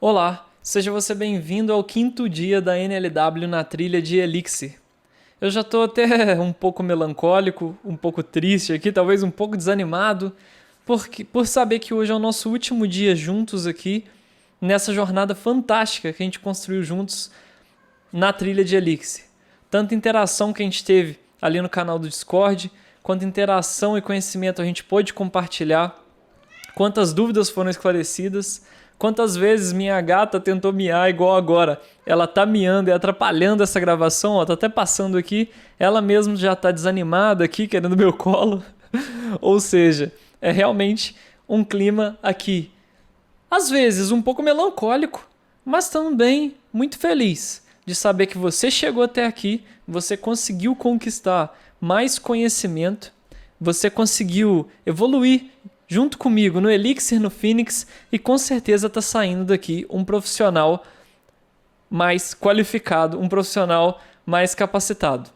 Olá, seja você bem-vindo ao quinto dia da NLW na trilha de Elixir. Eu já estou até um pouco melancólico, um pouco triste aqui, talvez um pouco desanimado, por saber que hoje é o nosso último dia juntos aqui, nessa jornada fantástica que a gente construiu juntos na trilha de Elixir. Tanta interação que a gente teve ali no canal do Discord, quanta interação e conhecimento a gente pôde compartilhar, quantas dúvidas foram esclarecidas, quantas vezes minha gata tentou miar igual agora. Ela tá miando e atrapalhando essa gravação, ó, tá até passando aqui, ela mesma já tá desanimada aqui, querendo meu colo. Ou seja, é realmente um clima aqui, às vezes um pouco melancólico, mas também muito feliz de saber que você chegou até aqui, você conseguiu conquistar mais conhecimento, você conseguiu evoluir junto comigo no Elixir, no Phoenix, e com certeza está saindo daqui um profissional mais qualificado, um profissional mais capacitado.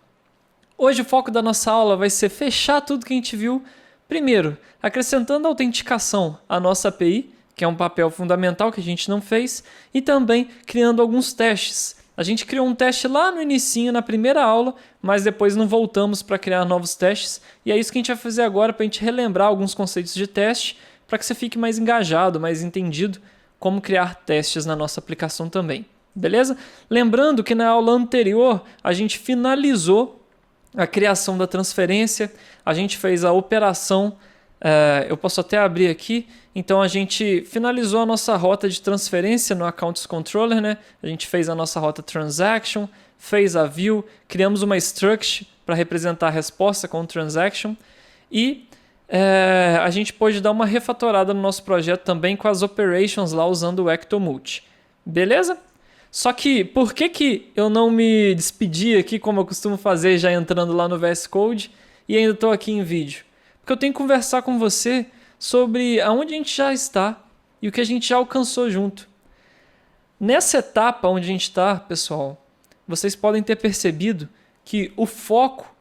Hoje o foco da nossa aula vai ser fechar tudo que a gente viu. Primeiro, acrescentando autenticação à nossa API, que é um papel fundamental que a gente não fez, e também criando alguns testes. A gente criou um teste lá no inicinho, na primeira aula, mas depois não voltamos para criar novos testes. E é isso que a gente vai fazer agora para a gente relembrar alguns conceitos de teste, para que você fique mais engajado, mais entendido como criar testes na nossa aplicação também. Beleza? Lembrando que na aula anterior a gente finalizou a criação da transferência, a gente fez a operação, eu posso até abrir aqui. Então a gente finalizou a nossa rota de transferência no Accounts Controller, né? A gente fez a nossa rota Transaction, fez a View, criamos uma Struct para representar a resposta com o Transaction e a gente pôde dar uma refatorada no nosso projeto também com as Operations lá usando o Ectomult. Beleza? Só que por que eu não me despedi aqui como eu costumo fazer já entrando lá no VS Code e ainda estou aqui em vídeo? Porque eu tenho que conversar com você sobre aonde a gente já está e o que a gente já alcançou junto. Nessa etapa onde a gente está, pessoal, vocês podem ter percebido que o foco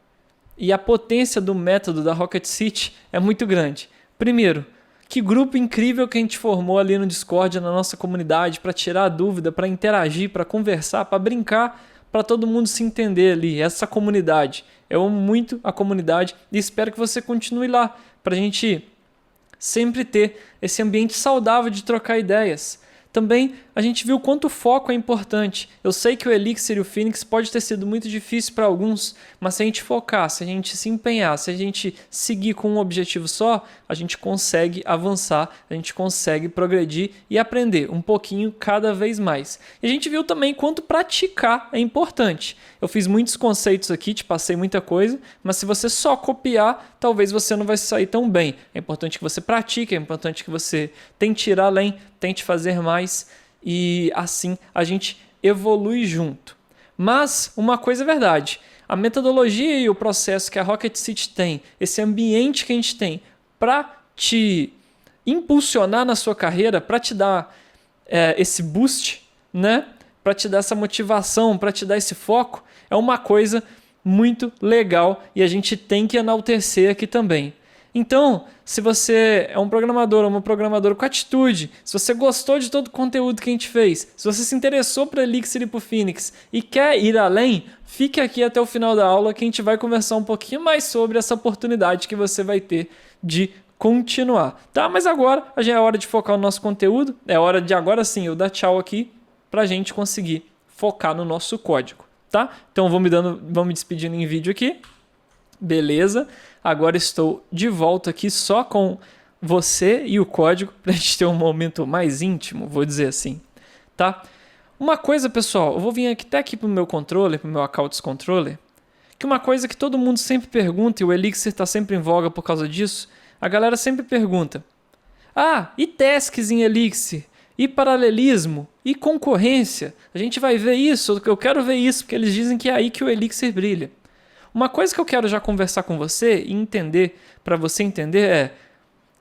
e a potência do método da Rocket City é muito grande. Primeiro, que grupo incrível que a gente formou ali no Discord, na nossa comunidade, para tirar dúvida, para interagir, para conversar, para brincar, para todo mundo se entender ali, essa comunidade. Eu amo muito a comunidade e espero que você continue lá, para a gente sempre ter esse ambiente saudável de trocar ideias. Também a gente viu quanto o foco é importante. Eu sei que o Elixir e o Phoenix pode ter sido muito difícil para alguns, mas se a gente focar, se a gente se empenhar, se a gente seguir com um objetivo só, a gente consegue avançar, a gente consegue progredir e aprender um pouquinho cada vez mais. E a gente viu também quanto praticar é importante. Eu fiz muitos conceitos aqui, te passei muita coisa, mas se você só copiar, talvez você não vai sair tão bem. É importante que você pratique, é importante que você tente ir além, tente fazer mais e assim a gente evolui junto. Mas uma coisa é verdade, a metodologia e o processo que a Rocket City tem, esse ambiente que a gente tem para te impulsionar na sua carreira, para te dar esse boost, né? Para te dar essa motivação, para te dar esse foco, é uma coisa muito legal e a gente tem que enaltecer aqui também. Então, se você é um programador ou uma programadora com atitude, se você gostou de todo o conteúdo que a gente fez, se você se interessou para Elixir e para o Phoenix e quer ir além, fique aqui até o final da aula que a gente vai conversar um pouquinho mais sobre essa oportunidade que você vai ter de continuar. Tá? Mas agora já é hora de focar no nosso conteúdo, é hora de agora sim eu dar tchau aqui para a gente conseguir focar no nosso código. Tá? Então vou me despedindo em vídeo aqui. Beleza? Agora estou de volta aqui só com você e o código para a gente ter um momento mais íntimo, vou dizer assim, tá? Uma coisa, pessoal, eu vou vir até aqui para o meu controller, para o meu Accounts Controller, que uma coisa que todo mundo sempre pergunta, e o Elixir está sempre em voga por causa disso, a galera sempre pergunta, e tasks em Elixir? E paralelismo? E concorrência? A gente vai ver isso, eu quero ver isso, porque eles dizem que é aí que o Elixir brilha. Uma coisa que eu quero já conversar com você e entender, para você entender, é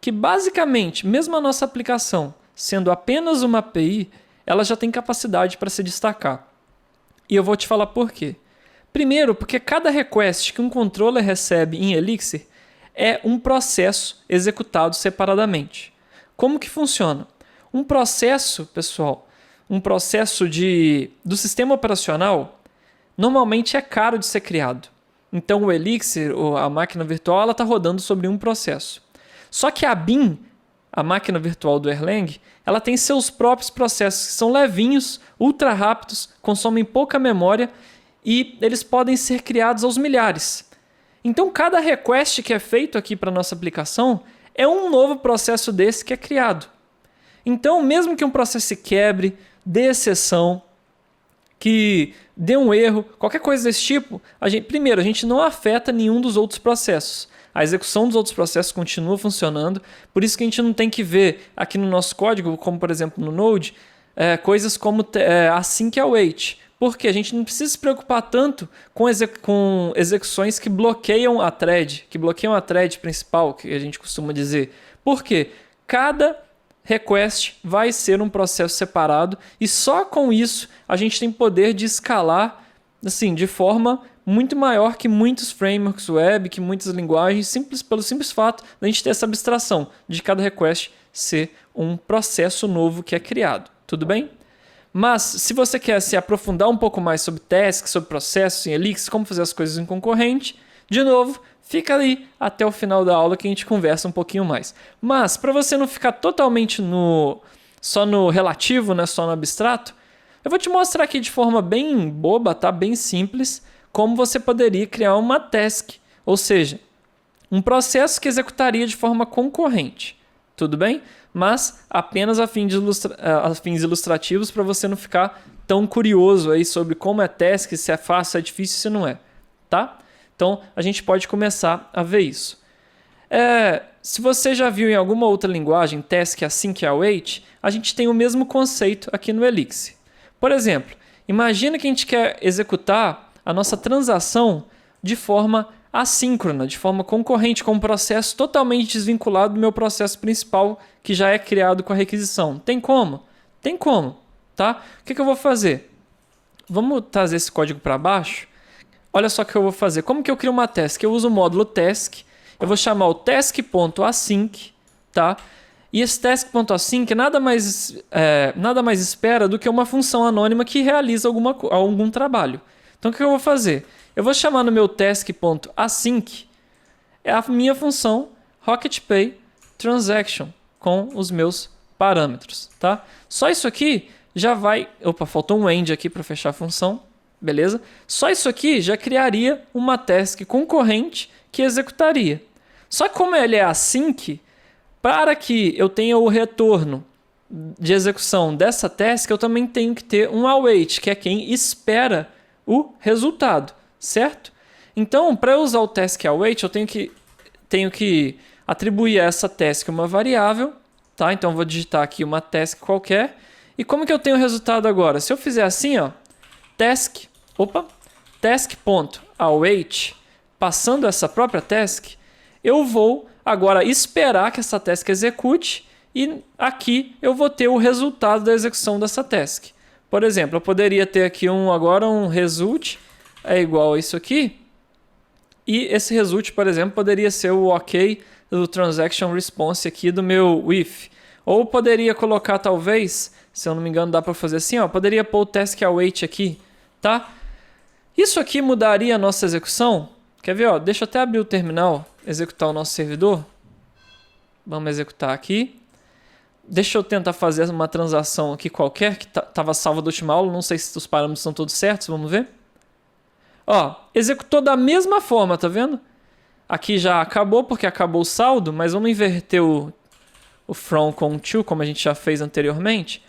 que basicamente, mesmo a nossa aplicação sendo apenas uma API, ela já tem capacidade para se destacar. E eu vou te falar por quê. Primeiro, porque cada request que um controller recebe em Elixir é um processo executado separadamente. Como que funciona? Um processo, pessoal, um processo do sistema operacional, normalmente é caro de ser criado. Então o Elixir, ou a máquina virtual, ela está rodando sobre um processo. Só que a BIM, a máquina virtual do Erlang, ela tem seus próprios processos, que são levinhos, ultra rápidos, consomem pouca memória e eles podem ser criados aos milhares. Então cada request que é feito aqui para a nossa aplicação é um novo processo desse que é criado. Então mesmo que um processo se quebre, dê exceção, que dê um erro, qualquer coisa desse tipo, primeiro, a gente não afeta nenhum dos outros processos. A execução dos outros processos continua funcionando, por isso que a gente não tem que ver aqui no nosso código, como por exemplo no Node, coisas como async await, porque a gente não precisa se preocupar tanto com execuções que bloqueiam a thread principal, que a gente costuma dizer. Por quê? Cada request vai ser um processo separado e só com isso a gente tem poder de escalar assim, de forma muito maior que muitos frameworks web, que muitas linguagens, pelo simples fato de a gente ter essa abstração de cada request ser um processo novo que é criado. Tudo bem? Mas se você quer se aprofundar um pouco mais sobre tasks, sobre processos em Elixir, como fazer as coisas em concorrente, de novo, fica aí até o final da aula que a gente conversa um pouquinho mais. Mas, para você não ficar totalmente só no relativo, né, só no abstrato, eu vou te mostrar aqui de forma bem boba, tá? Bem simples, como você poderia criar uma task, ou seja, um processo que executaria de forma concorrente. Tudo bem? Mas apenas a fins ilustrativos para você não ficar tão curioso aí sobre como é task, se é fácil, se é difícil, se não é. Tá? Então, a gente pode começar a ver isso. Se você já viu em alguma outra linguagem, task async await, a gente tem o mesmo conceito aqui no Elixir. Por exemplo, imagina que a gente quer executar a nossa transação de forma assíncrona, de forma concorrente, com um processo totalmente desvinculado do meu processo principal, que já é criado com a requisição. Tem como? Tem como. Tá? O que eu vou fazer? Vamos trazer esse código para baixo? Olha só o que eu vou fazer. Como que eu crio uma task? Eu uso o módulo task. Eu vou chamar o task.async, tá? E esse task.async nada mais espera do que uma função anônima que realiza algum trabalho. Então o que eu vou fazer? Eu vou chamar no meu task.async a minha função RocketPay transaction com os meus parâmetros, tá? Só isso aqui já vai... Opa, faltou um end aqui para fechar a função. Beleza? Só isso aqui já criaria uma task concorrente que executaria. Só que como ele é async, para que eu tenha o retorno de execução dessa task, eu também tenho que ter um await, que é quem espera o resultado, certo? Então, para eu usar o task await, eu tenho que atribuir a essa task uma variável, tá? Então, eu vou digitar aqui uma task qualquer. E como que eu tenho o resultado agora? Se eu fizer assim, ó, task.await, passando essa própria task, eu vou agora esperar que essa task execute e aqui eu vou ter o resultado da execução dessa task. Por exemplo, eu poderia ter aqui um result é igual a isso aqui e esse result, por exemplo, poderia ser o OK do transaction response aqui do meu if. Ou poderia colocar talvez, se eu não me engano dá para fazer assim, ó, poderia pôr o task await aqui, tá? Isso aqui mudaria a nossa execução? Quer ver? Ó, deixa eu até abrir o terminal, executar o nosso servidor. Vamos executar aqui. Deixa eu tentar fazer uma transação aqui qualquer, que estava salva da última aula. Não sei se os parâmetros estão todos certos, vamos ver. Ó, executou da mesma forma, tá vendo? Aqui já acabou, porque acabou o saldo, mas vamos inverter o from com to, como a gente já fez anteriormente.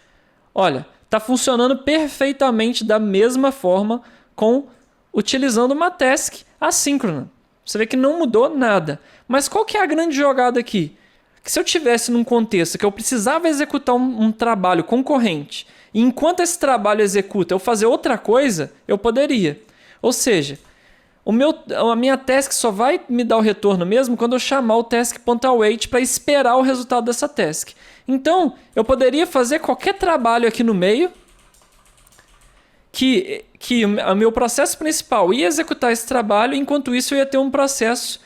Olha, está funcionando perfeitamente da mesma forma utilizando uma task assíncrona. Você vê que não mudou nada. Mas qual que é a grande jogada aqui? Que se eu tivesse num contexto que eu precisava executar um trabalho concorrente, e enquanto esse trabalho executa eu fazer outra coisa, eu poderia. Ou seja, a minha task só vai me dar o retorno mesmo quando eu chamar o task.await para esperar o resultado dessa task. Então, eu poderia fazer qualquer trabalho aqui no meio que o meu processo principal ia executar esse trabalho, enquanto isso eu ia ter um processo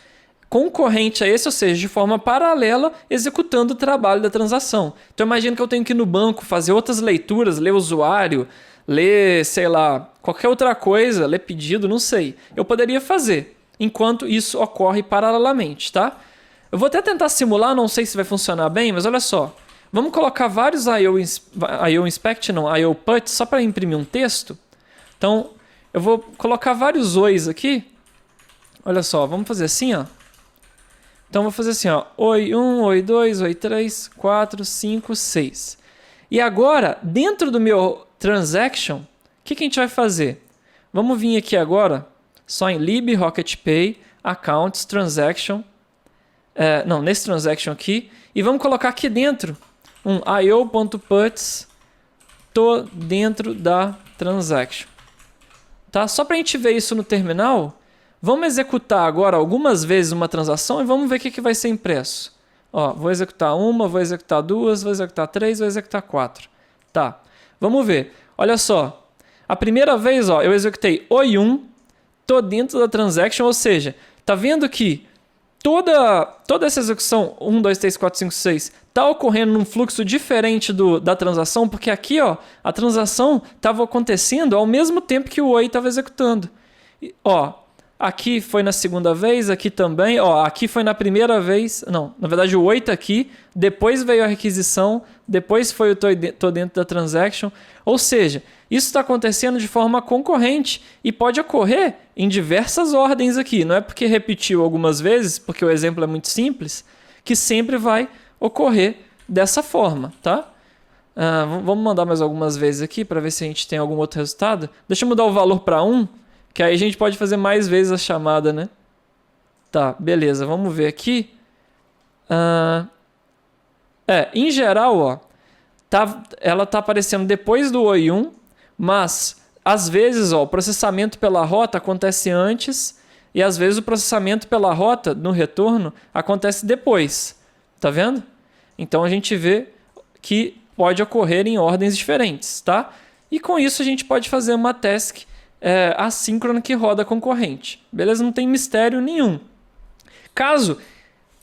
concorrente a esse, ou seja, de forma paralela, executando o trabalho da transação. Então imagina que eu tenho que ir no banco fazer outras leituras, ler usuário, ler, sei lá, qualquer outra coisa, ler pedido, não sei. Eu poderia fazer, enquanto isso ocorre paralelamente, tá? Eu vou até tentar simular, não sei se vai funcionar bem, mas olha só. Vamos colocar vários IO Inspect, não, IO Put, só para imprimir um texto. Então, eu vou colocar vários ois aqui. Olha só, vamos fazer assim, ó. Então, vou fazer assim, ó. Oi 1, oi 2, oi 3, 4, 5, 6. E agora, dentro do meu transaction, o que a gente vai fazer? Vamos vir aqui agora, só em lib, rocketpay, accounts, transaction. Não, nesse transaction aqui. E vamos colocar aqui dentro um io.puts tô dentro da transaction. Tá? Só para a gente ver isso no terminal, vamos executar agora algumas vezes uma transação e vamos ver o que vai ser impresso. Ó, vou executar uma, vou executar duas, vou executar três, vou executar quatro. Tá, vamos ver. Olha só, a primeira vez ó, eu executei oi1, tô dentro da transaction, ou seja, tá vendo que toda essa execução 1, 2, 3, 4, 5, 6 está ocorrendo num fluxo diferente da transação, porque aqui ó, a transação estava acontecendo ao mesmo tempo que o oi estava executando. Ó, aqui foi na segunda vez, aqui também, ó, aqui foi na primeira vez, não, na verdade o oi está aqui, depois veio a requisição, depois foi o tô dentro da transaction, ou seja, isso está acontecendo de forma concorrente e pode ocorrer em diversas ordens aqui. Não é porque repetiu algumas vezes, porque o exemplo é muito simples, que sempre vai ocorrer dessa forma, tá? Vamos mandar mais algumas vezes aqui para ver se a gente tem algum outro resultado. Deixa eu mudar o valor para 1, que aí a gente pode fazer mais vezes a chamada, né? Tá, beleza. Vamos ver aqui. Em geral, ó, ela está aparecendo depois do oi1, mas às vezes ó, o processamento pela rota acontece antes e às vezes o processamento pela rota no retorno acontece depois. Tá vendo? Então a gente vê que pode ocorrer em ordens diferentes, tá? E com isso a gente pode fazer uma task assíncrona que roda concorrente. Beleza? Não tem mistério nenhum.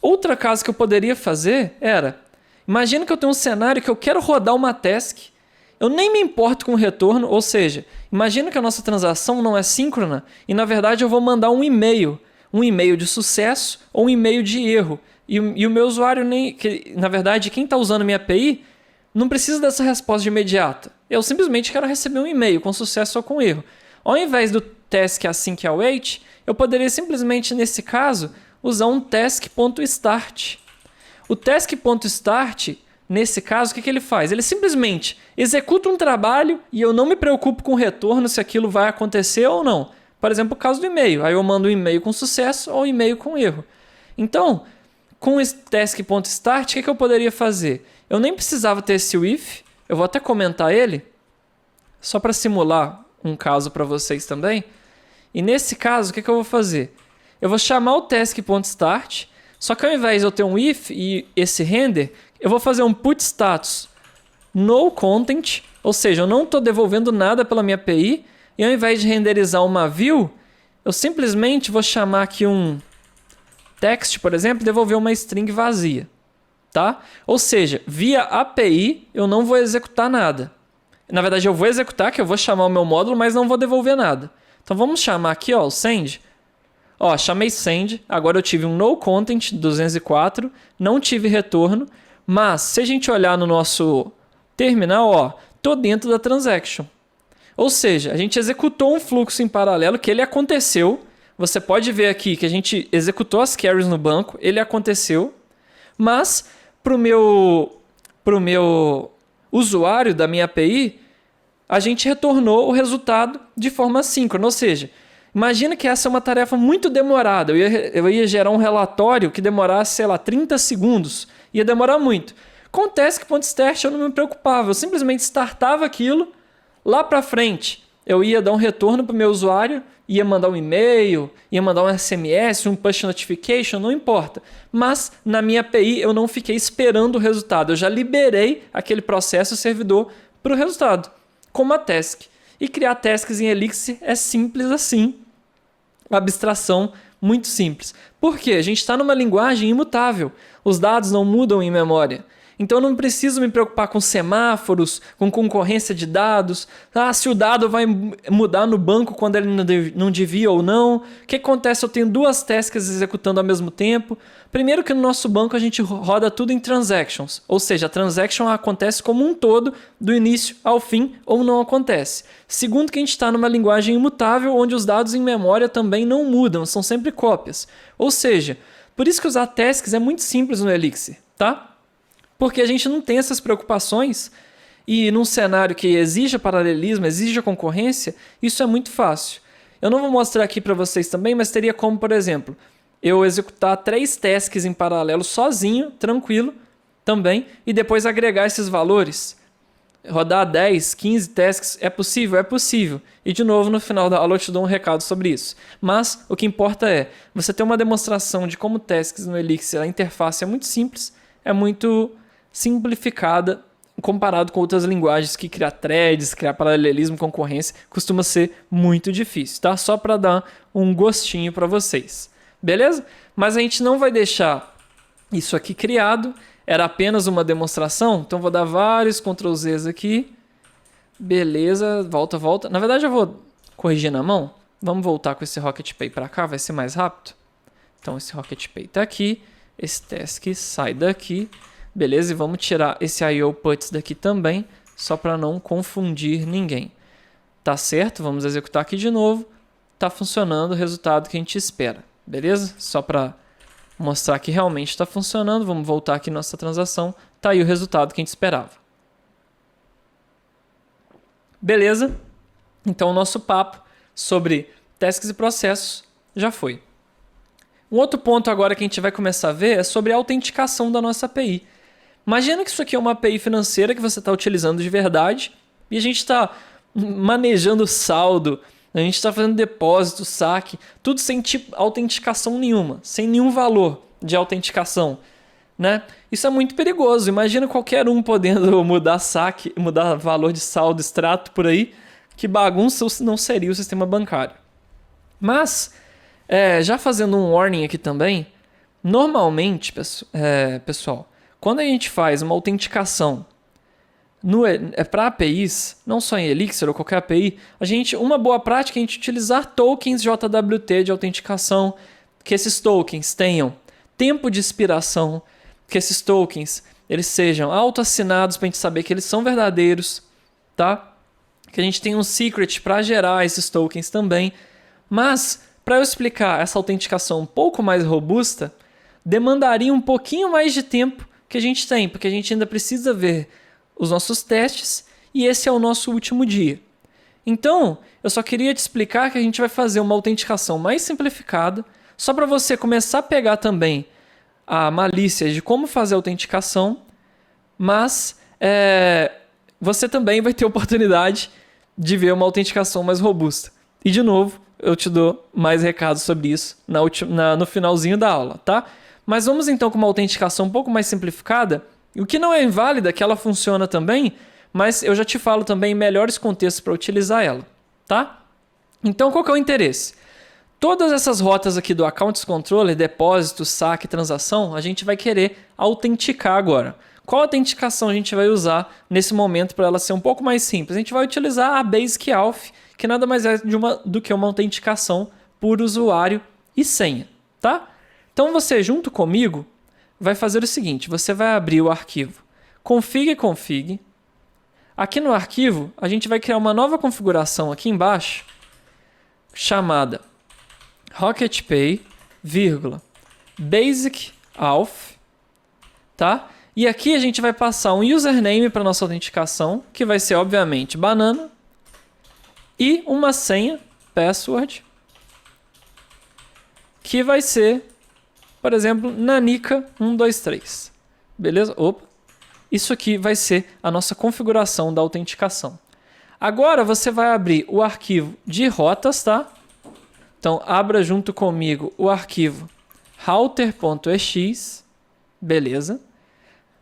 Outra caso que eu poderia fazer era, imagina que eu tenho um cenário que eu quero rodar uma task, eu nem me importo com o retorno, ou seja, imagina que a nossa transação não é síncrona e na verdade eu vou mandar um e-mail de sucesso ou um e-mail de erro. E o meu usuário, na verdade, quem está usando a minha API, não precisa dessa resposta de imediata. Eu simplesmente quero receber um e-mail com sucesso ou com erro. Ao invés do task async await, eu poderia simplesmente, nesse caso, usar um task.start. O task.start, nesse caso, o que ele faz? Ele simplesmente executa um trabalho e eu não me preocupo com o retorno se aquilo vai acontecer ou não. Por exemplo, o caso do e-mail. Aí eu mando um e-mail com sucesso ou um e-mail com erro. Então, com esse task.start, o que eu poderia fazer? Eu nem precisava ter esse if, eu vou até comentar ele, só para simular um caso para vocês também. E nesse caso, o que eu vou fazer? Eu vou chamar o task.start, só que ao invés de eu ter um if e esse render, eu vou fazer um put status no content, ou seja, eu não estou devolvendo nada pela minha API, e ao invés de renderizar uma view, eu simplesmente vou chamar aqui um text, por exemplo, devolver uma string vazia. Tá? Ou seja, via API eu não vou executar nada. Na verdade eu vou executar, que eu vou chamar o meu módulo, mas não vou devolver nada. Então vamos chamar aqui ó, o send. Ó, chamei send, agora eu tive um noContent 204, não tive retorno, mas se a gente olhar no nosso terminal, ó, tô dentro da transaction. Ou seja, a gente executou um fluxo em paralelo que ele aconteceu. Você pode ver aqui que a gente executou as carries no banco, ele aconteceu, mas para o meu usuário da minha API, a gente retornou o resultado de forma assíncrona. Ou seja, imagina que essa é uma tarefa muito demorada. Eu ia gerar um relatório que demorasse, sei lá, 30 segundos. Ia demorar muito. Com o task.start eu não me preocupava. Eu simplesmente startava aquilo. Lá para frente, eu ia dar um retorno para o meu usuário, ia mandar um e-mail, ia mandar um SMS, um push notification, não importa. Mas na minha API eu não fiquei esperando o resultado. Eu já liberei aquele processo servidor para o resultado, com uma task. E criar tasks em Elixir é simples assim. Abstração Muito simples. Por quê? A gente está numa linguagem imutável. Os dados não mudam em memória. Então eu não preciso me preocupar com semáforos, com concorrência de dados. Se o dado vai mudar no banco quando ele não devia ou não. O que acontece? Eu tenho duas tasks executando ao mesmo tempo. Primeiro que no nosso banco a gente roda tudo em transactions. Ou seja, a transaction acontece como um todo, do início ao fim, ou não acontece. Segundo que a gente está numa linguagem imutável, onde os dados em memória também não mudam, são sempre cópias. Ou seja, por isso que usar tasks é muito simples no Elixir, tá? Porque a gente não tem essas preocupações e num cenário que exija paralelismo, exija concorrência, isso é muito fácil. Eu não vou mostrar aqui para vocês também, mas teria como, por exemplo, eu executar 3 tasks em paralelo sozinho, tranquilo, também, e depois agregar esses valores. Rodar 10, 15 tasks, é possível? É possível. E de novo, no final da aula eu te dou um recado sobre isso. Mas o que importa é, você ter uma demonstração de como tasks no Elixir, a interface é muito simples, é muito simplificada comparado com outras linguagens que criar threads, criar paralelismo, concorrência, costuma ser muito difícil, tá? Só para dar um gostinho para vocês, beleza? Mas a gente não vai deixar isso aqui criado, era apenas uma demonstração, então vou dar vários Ctrl+Zs aqui, beleza, volta. Na verdade eu vou corrigir na mão, vamos voltar com esse RocketPay para cá, vai ser mais rápido. Então esse RocketPay está aqui, esse task sai daqui. Beleza, e vamos tirar esse IO puts daqui também, só para não confundir ninguém. Tá certo? Vamos executar aqui de novo. Tá funcionando o resultado que a gente espera. Beleza? Só para mostrar que realmente está funcionando. Vamos voltar aqui nossa transação. Tá aí o resultado que a gente esperava. Beleza? Então o nosso papo sobre tasks e processos já foi. Um outro ponto agora que a gente vai começar a ver é sobre a autenticação da nossa API. Imagina que isso aqui é uma API financeira que você está utilizando de verdade e a gente está manejando saldo, a gente está fazendo depósito, saque, tudo sem autenticação nenhuma, sem nenhum valor de autenticação, né? Isso é muito perigoso. Imagina qualquer um podendo mudar saque, mudar valor de saldo, extrato por aí, que bagunça não seria o sistema bancário. Mas, já fazendo um warning aqui também, normalmente, pessoal, quando a gente faz uma autenticação para APIs, não só em Elixir ou qualquer API, uma boa prática é a gente utilizar tokens JWT de autenticação, que esses tokens tenham tempo de expiração, que esses tokens eles sejam autoassinados para a gente saber que eles são verdadeiros, tá? Que a gente tenha um secret para gerar esses tokens também. Mas, para eu explicar essa autenticação um pouco mais robusta, demandaria um pouquinho mais de tempo que a gente tem, porque a gente ainda precisa ver os nossos testes e esse é o nosso último dia. Então, eu só queria te explicar que a gente vai fazer uma autenticação mais simplificada, só para você começar a pegar também a malícia de como fazer a autenticação, mas você também vai ter a oportunidade de ver uma autenticação mais robusta. E de novo, eu te dou mais recados sobre isso no finalzinho da aula, tá? Mas vamos então com uma autenticação um pouco mais simplificada, o que não é inválida, que ela funciona também, mas eu já te falo também melhores contextos para utilizar ela, tá? Então qual que é o interesse? Todas essas rotas aqui do Accounts Controller, depósito, saque, transação, a gente vai querer autenticar agora. Qual autenticação a gente vai usar nesse momento para ela ser um pouco mais simples? A gente vai utilizar a Basic Auth, que nada mais é do que uma autenticação por usuário e senha, tá? Então você, junto comigo, vai fazer o seguinte, você vai abrir o arquivo config. Aqui no arquivo, a gente vai criar uma nova configuração aqui embaixo, chamada RocketPay, Basic Auth, tá? E aqui a gente vai passar um username para nossa autenticação, que vai ser, obviamente, banana, e uma senha, password, que vai ser, por exemplo, nanica123. Beleza? Opa! Isso aqui vai ser a nossa configuração da autenticação. Agora você vai abrir o arquivo de rotas, tá? Então, abra junto comigo o arquivo router.ex. Beleza?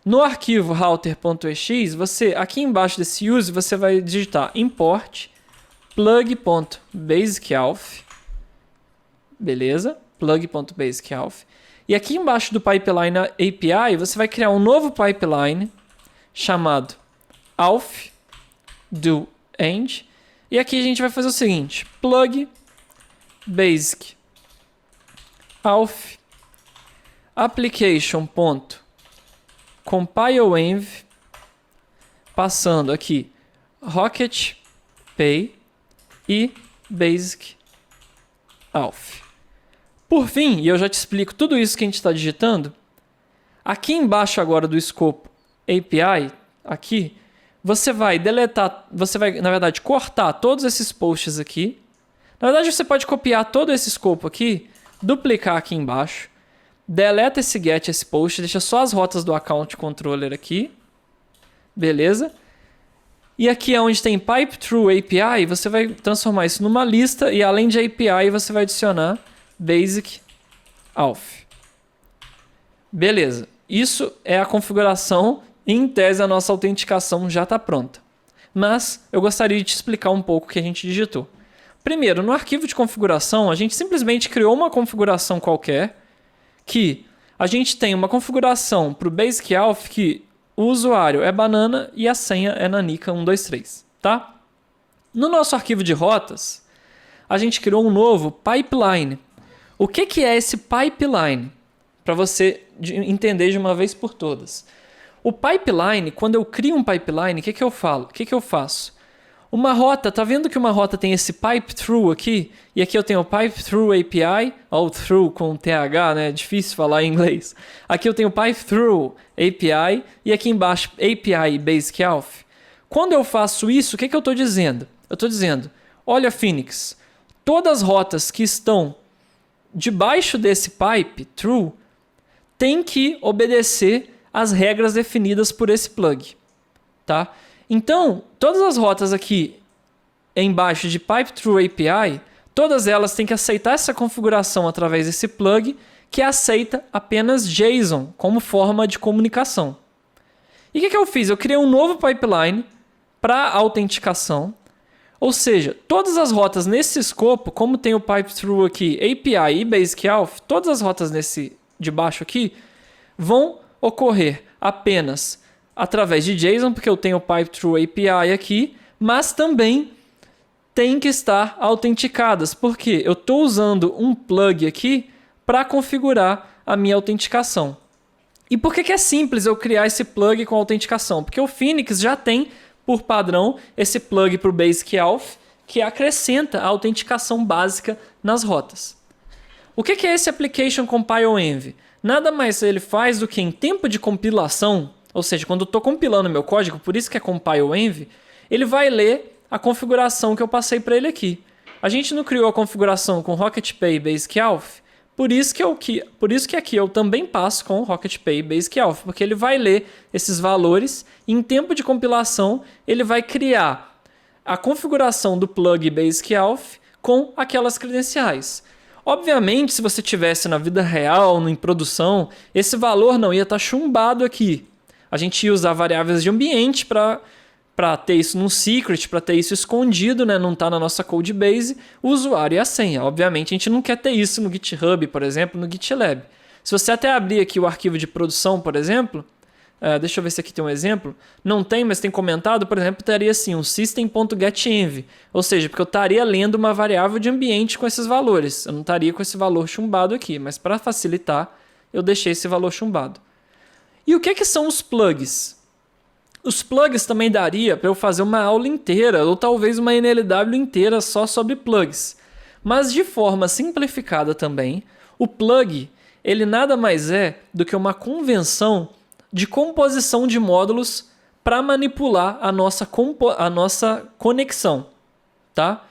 No arquivo router.ex, aqui embaixo desse use, você vai digitar import plug.basicauth. Beleza? plug.basicalf. E aqui embaixo do pipeline API, você vai criar um novo pipeline chamado auth do end. E aqui a gente vai fazer o seguinte, plug basic auth application.compileEnv, passando aqui Rocket Pay e basic auth. Por fim, e eu já te explico tudo isso que a gente está digitando, aqui embaixo agora do escopo API, aqui, você vai deletar, você vai, na verdade, cortar todos esses posts aqui. Na verdade, você pode copiar todo esse escopo aqui, duplicar aqui embaixo, deleta esse get, esse post, deixa só as rotas do account controller aqui. Beleza? E aqui é onde tem pipe through API, você vai transformar isso numa lista e além de API, você vai adicionar basic auth. Beleza. Isso é a configuração. Em tese, a nossa autenticação já está pronta. Mas eu gostaria de te explicar um pouco o que a gente digitou. Primeiro, no arquivo de configuração, a gente simplesmente criou uma configuração qualquer que a gente tem uma configuração para o Basic Auth que o usuário é banana e a senha é nanica123. Tá? No nosso arquivo de rotas, a gente criou um novo pipeline. O que é esse pipeline? Para você entender de uma vez por todas. O pipeline, quando eu crio um pipeline, o que eu falo? O que eu faço? Uma rota, tá vendo que uma rota tem esse pipe through aqui? E aqui eu tenho o pipe through API, ou through com TH, né? É difícil falar em inglês. Aqui eu tenho o pipe through API e aqui embaixo API Basic Auth. Quando eu faço isso, o que eu estou dizendo? Eu estou dizendo, olha Phoenix, todas as rotas que estão debaixo desse pipe through têm que obedecer as regras definidas por esse plug, tá? Então, todas as rotas aqui embaixo de Pipe Through API, todas elas têm que aceitar essa configuração através desse plug que aceita apenas JSON como forma de comunicação. E o que eu fiz? Eu criei um novo pipeline para autenticação, ou seja, todas as rotas nesse escopo, como tem o Pipe Through aqui, API e Basic Auth, todas as rotas nesse de baixo aqui vão ocorrer apenas através de JSON, porque eu tenho o Pipe Through API aqui, mas também tem que estar autenticadas, porque eu estou usando um plug aqui para configurar a minha autenticação. E por que é simples eu criar esse plug com autenticação? Porque o Phoenix já tem, por padrão, esse plug para o Basic Auth, que acrescenta a autenticação básica nas rotas. O que é esse Application Compile Env? Nada mais ele faz do que em tempo de compilação, ou seja, quando eu estou compilando meu código, por isso que é compile env, ele vai ler a configuração que eu passei para ele aqui. A gente não criou a configuração com Rocket Pay Basic Auth, por isso que aqui eu também passo com Rocket Pay Basic Auth, porque ele vai ler esses valores e em tempo de compilação ele vai criar a configuração do plug Basic Auth com aquelas credenciais. Obviamente, se você tivesse na vida real, em produção, esse valor não ia estar chumbado aqui. A gente ia usar variáveis de ambiente para ter isso num secret, para ter isso escondido, né? Não está na nossa code base, o usuário e a senha. Obviamente, a gente não quer ter isso no GitHub, por exemplo, no GitLab. Se você até abrir aqui o arquivo de produção, por exemplo, deixa eu ver se aqui tem um exemplo. Não tem, mas tem comentado, por exemplo, teria assim um system.getEnv. Ou seja, porque eu estaria lendo uma variável de ambiente com esses valores. Eu não estaria com esse valor chumbado aqui, mas para facilitar, eu deixei esse valor chumbado. E o que são os plugs? Os plugs também daria para eu fazer uma aula inteira, ou talvez uma NLW inteira só sobre plugs. Mas de forma simplificada também, o plug ele nada mais é do que uma convenção de composição de módulos para manipular a nossa conexão. Tá?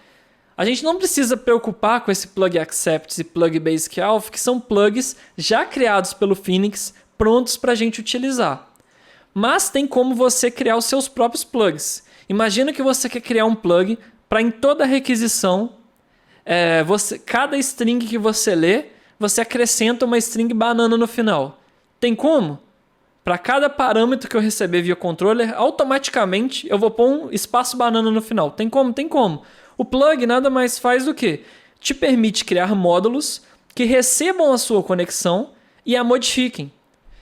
A gente não precisa preocupar com esse plug accepts e plug basic auth, que são plugs já criados pelo Phoenix, prontos para a gente utilizar. Mas tem como você criar os seus próprios plugs. Imagina que você quer criar um plug para em toda requisição, cada string que você lê, você acrescenta uma string banana no final. Tem como? Para cada parâmetro que eu receber via controller, automaticamente eu vou pôr um espaço banana no final. Tem como? Tem como. O plug nada mais faz do que te permite criar módulos que recebam a sua conexão e a modifiquem.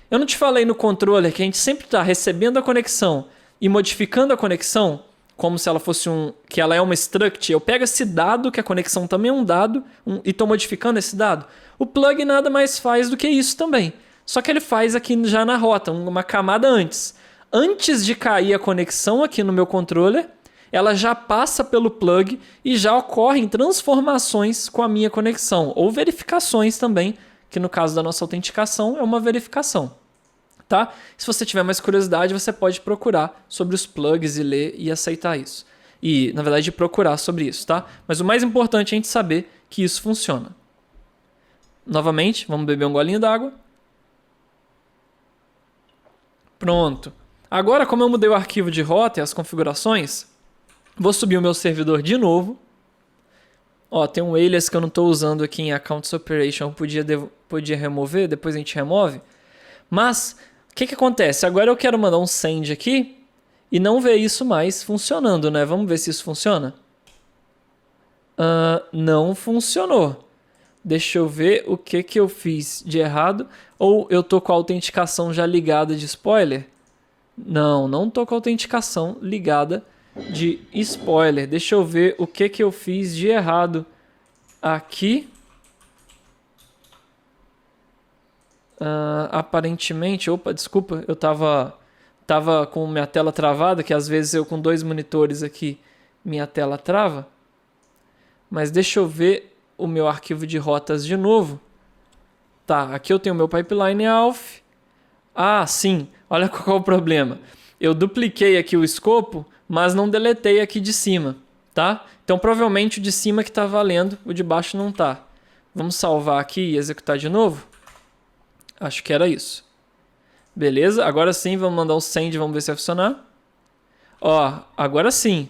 Eu não te falei no controller que a gente sempre está recebendo a conexão e modificando a conexão, como se ela fosse que ela é uma struct. Eu pego esse dado, que a conexão também é um dado, e estou modificando esse dado. O plug nada mais faz do que isso também. Só que ele faz aqui já na rota, uma camada antes. Antes de cair a conexão aqui no meu controller, ela já passa pelo plug e já ocorrem transformações com a minha conexão. Ou verificações também, que no caso da nossa autenticação é uma verificação. Tá? Se você tiver mais curiosidade, você pode procurar sobre os plugs e ler e aceitar isso. E, na verdade, procurar sobre isso, tá? Mas o mais importante é a gente saber que isso funciona. Novamente, vamos beber um golinho d'água. Pronto. Agora, como eu mudei o arquivo de rota e as configurações, vou subir o meu servidor de novo. Ó, tem um alias que eu não estou usando aqui em Accounts Operation, podia remover, depois a gente remove. Mas o que acontece? Agora eu quero mandar um send aqui e não ver isso mais funcionando, né? Vamos ver se isso funciona. Não funcionou. Deixa eu ver o que eu fiz de errado. Ou eu tô com a autenticação já ligada de spoiler? Não tô com a autenticação ligada de spoiler. Deixa eu ver o que eu fiz de errado aqui. Aparentemente, desculpa, eu tava com minha tela travada, que às vezes eu com 2 monitores aqui, minha tela trava. Mas deixa eu ver o meu arquivo de rotas de novo. Tá, aqui eu tenho o meu pipeline alf. Sim, olha qual é o problema. Eu dupliquei aqui o escopo, mas não deletei aqui de cima, tá? Então provavelmente o de cima que está valendo, o de baixo não tá. Vamos salvar aqui e executar de novo? Acho que era isso. Beleza, agora sim, vamos mandar um send, vamos ver se vai funcionar. Ó, agora sim.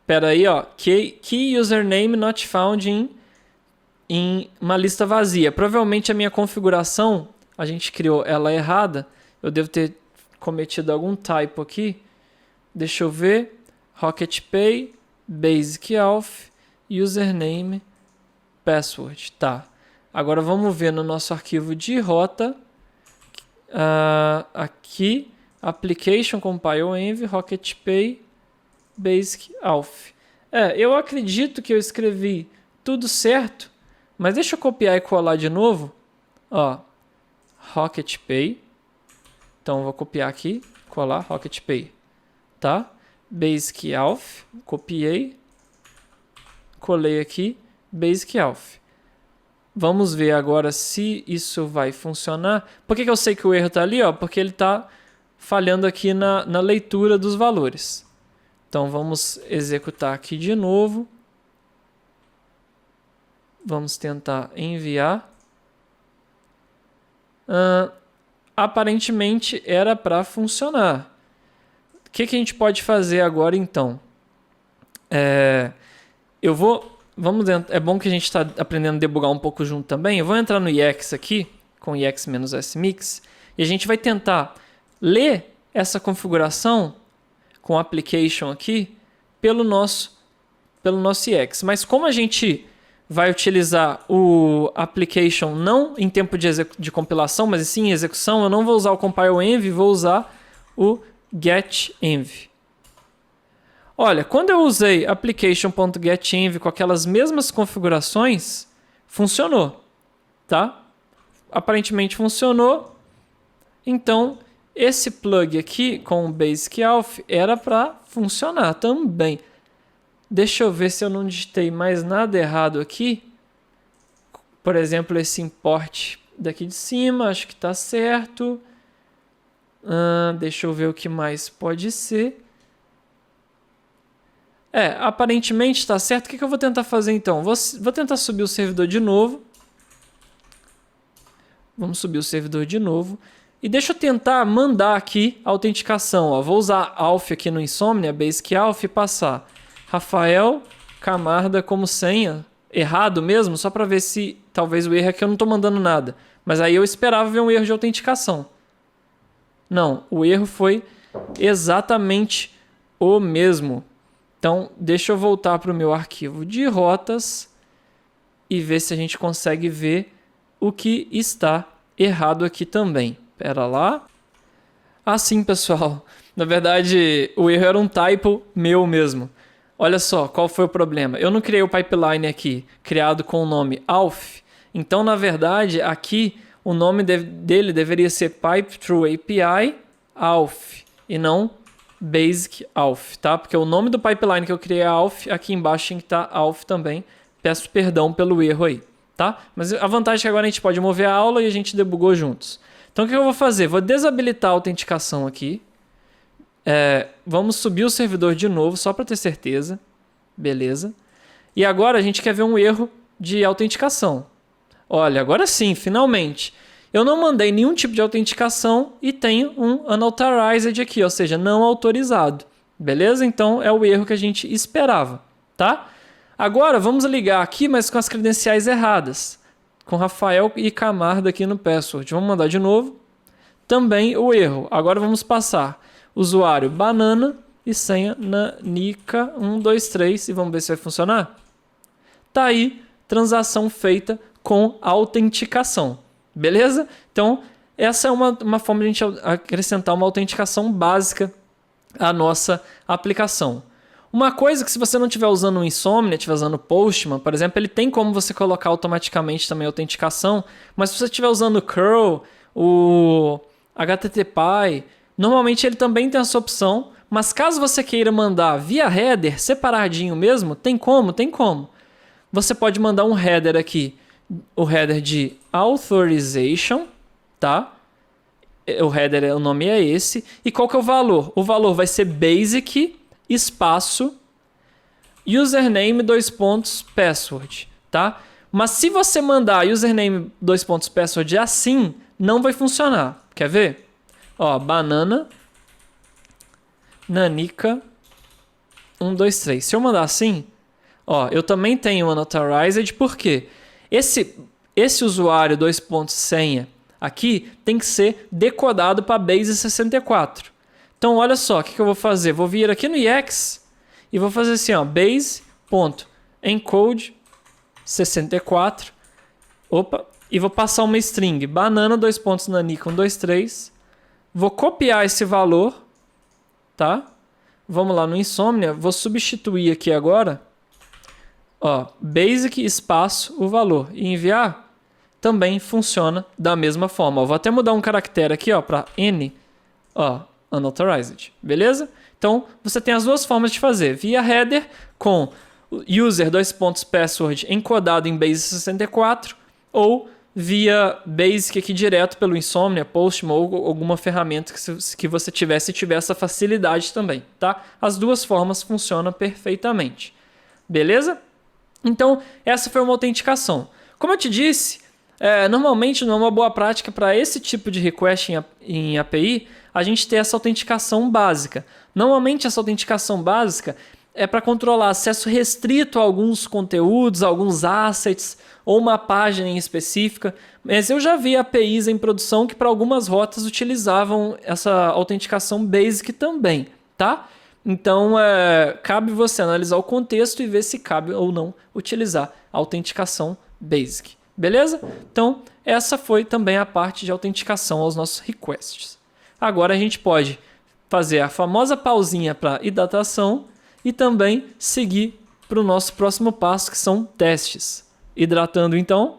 Espera aí, ó. Key username not found em uma lista vazia. Provavelmente a minha configuração, a gente criou ela errada. Eu devo ter cometido algum typo aqui. Deixa eu ver. RocketPay, Basic Auth, username, password. Tá. Agora vamos ver no nosso arquivo de rota. Aqui, application compile env, RocketPay, Basic Auth. Eu acredito que eu escrevi tudo certo, mas deixa eu copiar e colar de novo. Ó, RocketPay. Então vou copiar aqui, colar RocketPay, tá? Basic Auth, copiei, colei aqui, Basic Auth. Vamos ver agora se isso vai funcionar. Por que eu sei que o erro está ali? Porque ele está falhando aqui na leitura dos valores. Então vamos executar aqui de novo. Vamos tentar enviar. Aparentemente era para funcionar. O que a gente pode fazer agora então? É bom que a gente está aprendendo a debugar um pouco junto também. Eu vou entrar no EX aqui, com EX-SMix, e a gente vai tentar ler essa configuração com application aqui pelo nosso EX. Mas como a gente vai utilizar o application não em tempo de compilação, mas sim em execução, eu não vou usar o compile-env, vou usar o get-env. Olha, quando eu usei application.getEnv com aquelas mesmas configurações, funcionou, tá? Aparentemente funcionou. Então, esse plug aqui com o Basic Auth era para funcionar também. Deixa eu ver se eu não digitei mais nada errado aqui. Por exemplo, esse import daqui de cima, acho que está certo. Deixa eu ver o que mais pode ser. Aparentemente está certo. O que eu vou tentar fazer então? Vou tentar subir o servidor de novo. Vamos subir o servidor de novo. E deixa eu tentar mandar aqui a autenticação. Vou usar Auth aqui no Insomnia, Basic Auth, e passar Rafael Camarda como senha. Errado mesmo, só para ver se talvez o erro é que eu não estou mandando nada. Mas aí eu esperava ver um erro de autenticação. Não, o erro foi exatamente o mesmo. Então, deixa eu voltar para o meu arquivo de rotas e ver se a gente consegue ver o que está errado aqui também. Pera lá. Assim, pessoal. Na verdade, o erro era um typo meu mesmo. Olha só, qual foi o problema? Eu não criei o pipeline aqui, criado com o nome auth. Então, na verdade, aqui o nome dele deveria ser Pipe Through API auth e não Basic Auth, tá? Porque o nome do pipeline que eu criei é auth, aqui embaixo tem que estar auth também. Peço perdão pelo erro aí, tá? Mas a vantagem é que agora a gente pode mover a aula e a gente debugou juntos. Então, o que eu vou fazer? Vou desabilitar a autenticação aqui. Vamos subir o servidor de novo, só para ter certeza. Beleza. E agora a gente quer ver um erro de autenticação. Olha, agora sim, finalmente. Eu não mandei nenhum tipo de autenticação e tenho um unauthorized aqui, ou seja, não autorizado. Beleza? Então é o erro que a gente esperava, tá? Agora vamos ligar aqui, mas com as credenciais erradas. Com Rafael e Camargo aqui no password. Vamos mandar de novo. Também o erro. Agora vamos passar usuário banana e senha nanica123 e vamos ver se vai funcionar. Tá aí, transação feita com autenticação. Beleza? Então, essa é uma forma de a gente acrescentar uma autenticação básica à nossa aplicação. Uma coisa que se você não estiver usando o Insomnia, estiver usando o Postman, por exemplo, ele tem como você colocar automaticamente também a autenticação, mas se você estiver usando o curl, o HTTPy, normalmente ele também tem essa opção, mas caso você queira mandar via header, separadinho mesmo, tem como? Tem como. Você pode mandar um header aqui, o header de authorization, tá? O header, o nome é esse. E qual que é o valor? O valor vai ser basic, espaço, username, password, tá? Mas se você mandar username, password assim, não vai funcionar. Quer ver? Ó, banana, nanica, 123. Se eu mandar assim, ó, eu também tenho unauthorized, por quê? Esse usuário, senha, aqui tem que ser decodado para base 64. Então, olha só, o que eu vou fazer? Vou vir aqui no EX e vou fazer assim, ó, base.encode 64. Opa, e vou passar uma string, banana, nanica, 123. Vou copiar esse valor, tá? Vamos lá no Insomnia, vou substituir aqui agora, ó, basic, espaço, o valor e enviar. Também funciona da mesma forma. Ó, vou até mudar um caractere aqui, ó, para N, ó, unauthorized, beleza? Então, você tem as duas formas de fazer. Via header com user, password encodado em base 64 ou via basic aqui direto pelo Insomnia, Postman ou alguma ferramenta que você tiver, se tiver essa facilidade também, tá? As duas formas funcionam perfeitamente. Beleza? Então, essa foi uma autenticação. Como eu te disse, normalmente não é uma boa prática para esse tipo de request em API, a gente ter essa autenticação básica. Normalmente essa autenticação básica é para controlar acesso restrito a alguns conteúdos, alguns assets ou uma página em específica. Mas eu já vi APIs em produção que para algumas rotas utilizavam essa autenticação basic também, tá? Então, cabe você analisar o contexto e ver se cabe ou não utilizar a autenticação basic. Beleza? Então, essa foi também a parte de autenticação aos nossos requests. Agora a gente pode fazer a famosa pausinha para hidratação e também seguir para o nosso próximo passo, que são testes. Hidratando, então.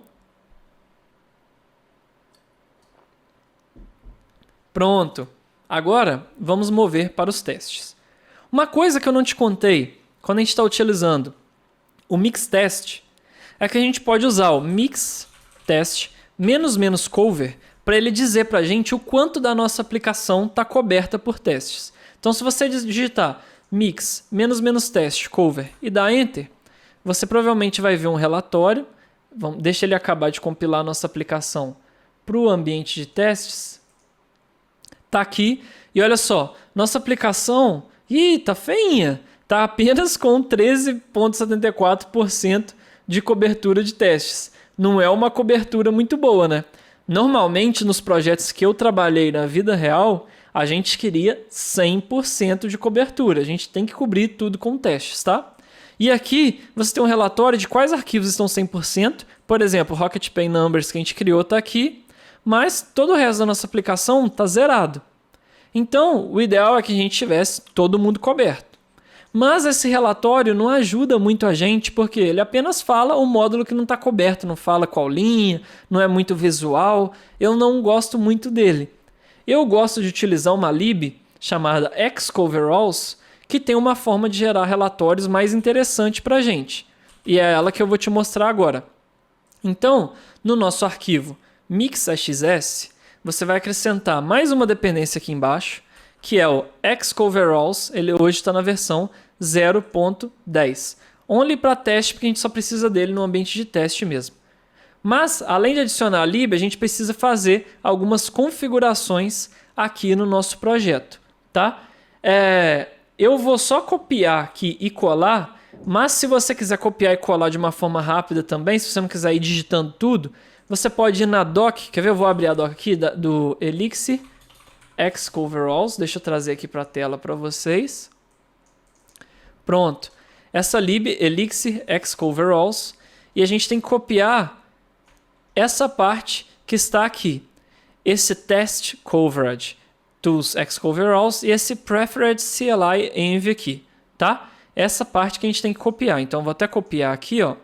Pronto. Agora, vamos mover para os testes. Uma coisa que eu não te contei, quando a gente está utilizando o mix test, é que a gente pode usar o mix test -- cover para ele dizer para a gente o quanto da nossa aplicação está coberta por testes. Então, se você digitar mix -- test cover e dar enter, você provavelmente vai ver um relatório. Deixa ele acabar de compilar a nossa aplicação para o ambiente de testes. Tá aqui e olha só, nossa aplicação, tá feinha, tá apenas com 13,74% de cobertura de testes. Não é uma cobertura muito boa, né? Normalmente nos projetos que eu trabalhei na vida real, a gente queria 100% de cobertura. A gente tem que cobrir tudo com testes, tá? E aqui você tem um relatório de quais arquivos estão 100%, Por exemplo, o Rocket Pay Numbers que a gente criou está aqui, mas todo o resto da nossa aplicação está zerado. Então, o ideal é que a gente tivesse todo mundo coberto. Mas esse relatório não ajuda muito a gente, porque ele apenas fala o módulo que não está coberto, não fala qual linha, não é muito visual. Eu não gosto muito dele. Eu gosto de utilizar uma lib chamada Xcoveralls, que tem uma forma de gerar relatórios mais interessante para a gente. E é ela que eu vou te mostrar agora. Então, no nosso arquivo mix.xs, você vai acrescentar mais uma dependência aqui embaixo, que é o Xcoveralls. Ele hoje está na versão 0.10. Only para teste, porque a gente só precisa dele no ambiente de teste mesmo. Mas, além de adicionar a lib, a gente precisa fazer algumas configurações aqui no nosso projeto. Tá? Eu vou só copiar aqui e colar, mas se você quiser copiar e colar de uma forma rápida também, se você não quiser ir digitando tudo, você pode ir na doc. Quer ver? Eu vou abrir a doc aqui do Elixir Xcoveralls. Deixa eu trazer aqui para a tela para vocês. Pronto. Essa lib Elixir Xcoveralls. E a gente tem que copiar essa parte que está aqui. Esse test coverage tools Xcoveralls e esse preferred CLI env aqui. Tá? Essa parte que a gente tem que copiar. Então, vou até copiar aqui, ó.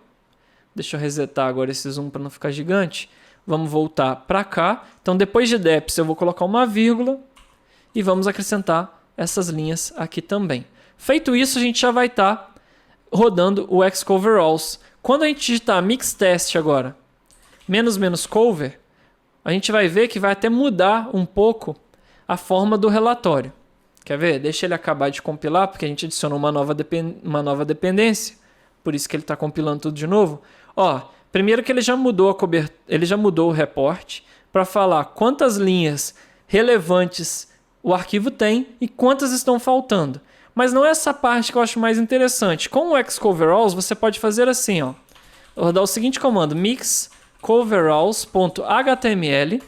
Deixa eu resetar agora esse zoom para não ficar gigante. Vamos voltar para cá. Então, depois de deps, eu vou colocar uma vírgula e vamos acrescentar essas linhas aqui também. Feito isso, a gente já vai estar rodando o Xcoveralls. Quando a gente digitar mix test agora, menos cover, a gente vai ver que vai até mudar um pouco a forma do relatório. Quer ver? Deixa ele acabar de compilar, porque a gente adicionou uma nova dependência. Por isso que ele está compilando tudo de novo. Ó, primeiro que ele já mudou ele já mudou o report para falar quantas linhas relevantes o arquivo tem e quantas estão faltando. Mas não é essa parte que eu acho mais interessante. Com o Xcoveralls, você pode fazer assim, ó. Vou rodar o seguinte comando, mixcoveralls.html.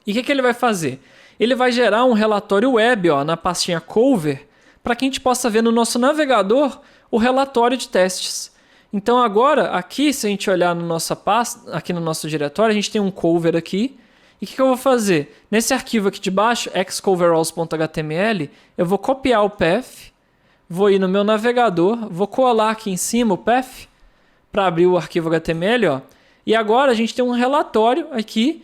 E o que ele vai fazer? Ele vai gerar um relatório web, ó, na pastinha cover, para que a gente possa ver no nosso navegador o relatório de testes. Então agora, aqui, se a gente olhar no nossa pasta, aqui no nosso diretório, a gente tem um cover aqui. E o que eu vou fazer? Nesse arquivo aqui de baixo, xcoveralls.html, eu vou copiar o path, vou ir no meu navegador, vou colar aqui em cima o path para abrir o arquivo HTML. Ó. E agora a gente tem um relatório aqui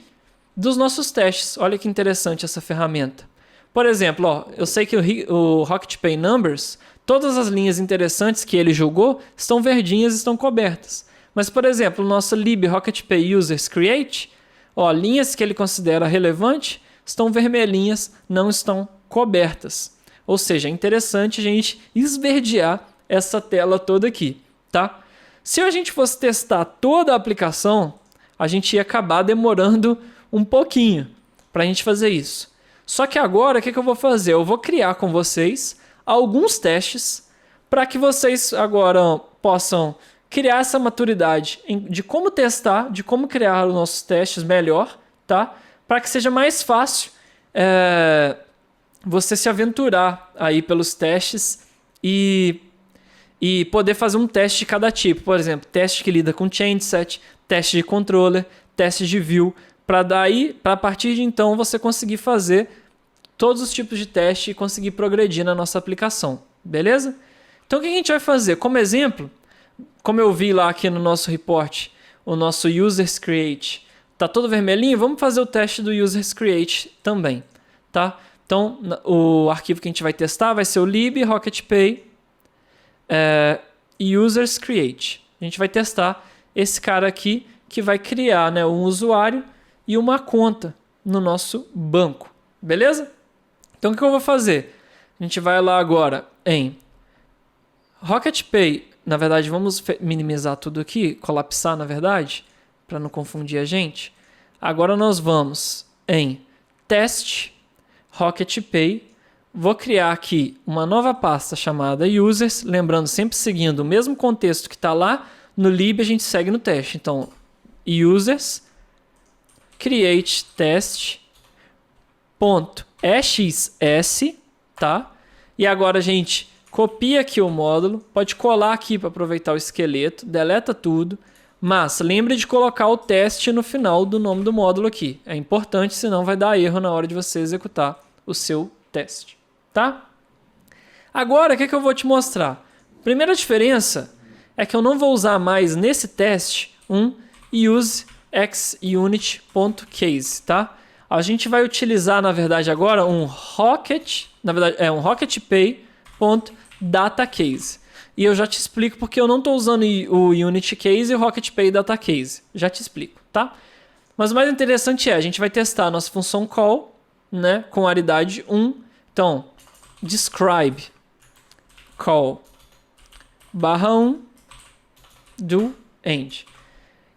dos nossos testes. Olha que interessante essa ferramenta. Por exemplo, ó, eu sei que o Rocket Pay Numbers, todas as linhas interessantes que ele julgou estão verdinhas e estão cobertas. Mas, por exemplo, o nosso lib Rocket Pay Users Create, ó, linhas que ele considera relevantes estão vermelhinhas, não estão cobertas. Ou seja, é interessante a gente esverdear essa tela toda aqui. Tá? Se a gente fosse testar toda a aplicação, a gente ia acabar demorando um pouquinho para a gente fazer isso. Só que agora, o que eu vou fazer? Eu vou criar com vocês alguns testes para que vocês agora possam criar essa maturidade de como testar, de como criar os nossos testes melhor, tá? Para que seja mais fácil você se aventurar aí pelos testes e poder fazer um teste de cada tipo. Por exemplo, teste que lida com changeset, teste de controller, teste de view, para a partir de então você conseguir fazer todos os tipos de teste e conseguir progredir na nossa aplicação. Beleza? Então o que a gente vai fazer? Como exemplo, como eu vi lá aqui no nosso report, o nosso users create está todo vermelhinho, vamos fazer o teste do users create também. Tá? Então o arquivo que a gente vai testar vai ser o lib rocketpay users create. A gente vai testar esse cara aqui que vai criar, né, um usuário e uma conta no nosso banco. Beleza? Então o que eu vou fazer? A gente vai lá agora em Rocket Pay. Na verdade, vamos minimizar tudo aqui, colapsar na verdade, para não confundir a gente. Agora nós vamos em test Rocket Pay. Vou criar aqui uma nova pasta chamada users, lembrando, sempre seguindo o mesmo contexto que está lá no lib, a gente segue no teste. Então, users create test.exs, tá? E agora a gente copia aqui o módulo, pode colar aqui para aproveitar o esqueleto, deleta tudo, Mas lembre de colocar o teste no final do nome do módulo aqui. É importante, senão vai dar erro na hora de você executar o seu teste, tá? Agora, o que eu vou te mostrar? Primeira diferença é que eu não vou usar mais nesse teste um useXUnit.case, tá? A gente vai utilizar, na verdade, agora um RocketPay.DataCase. E eu já te explico porque eu não estou usando o Unit Case e o RocketPay Data Case. Já te explico, tá? Mas o mais interessante é, a gente vai testar a nossa função call, né, com aridade 1. Então, describe call /1 do end.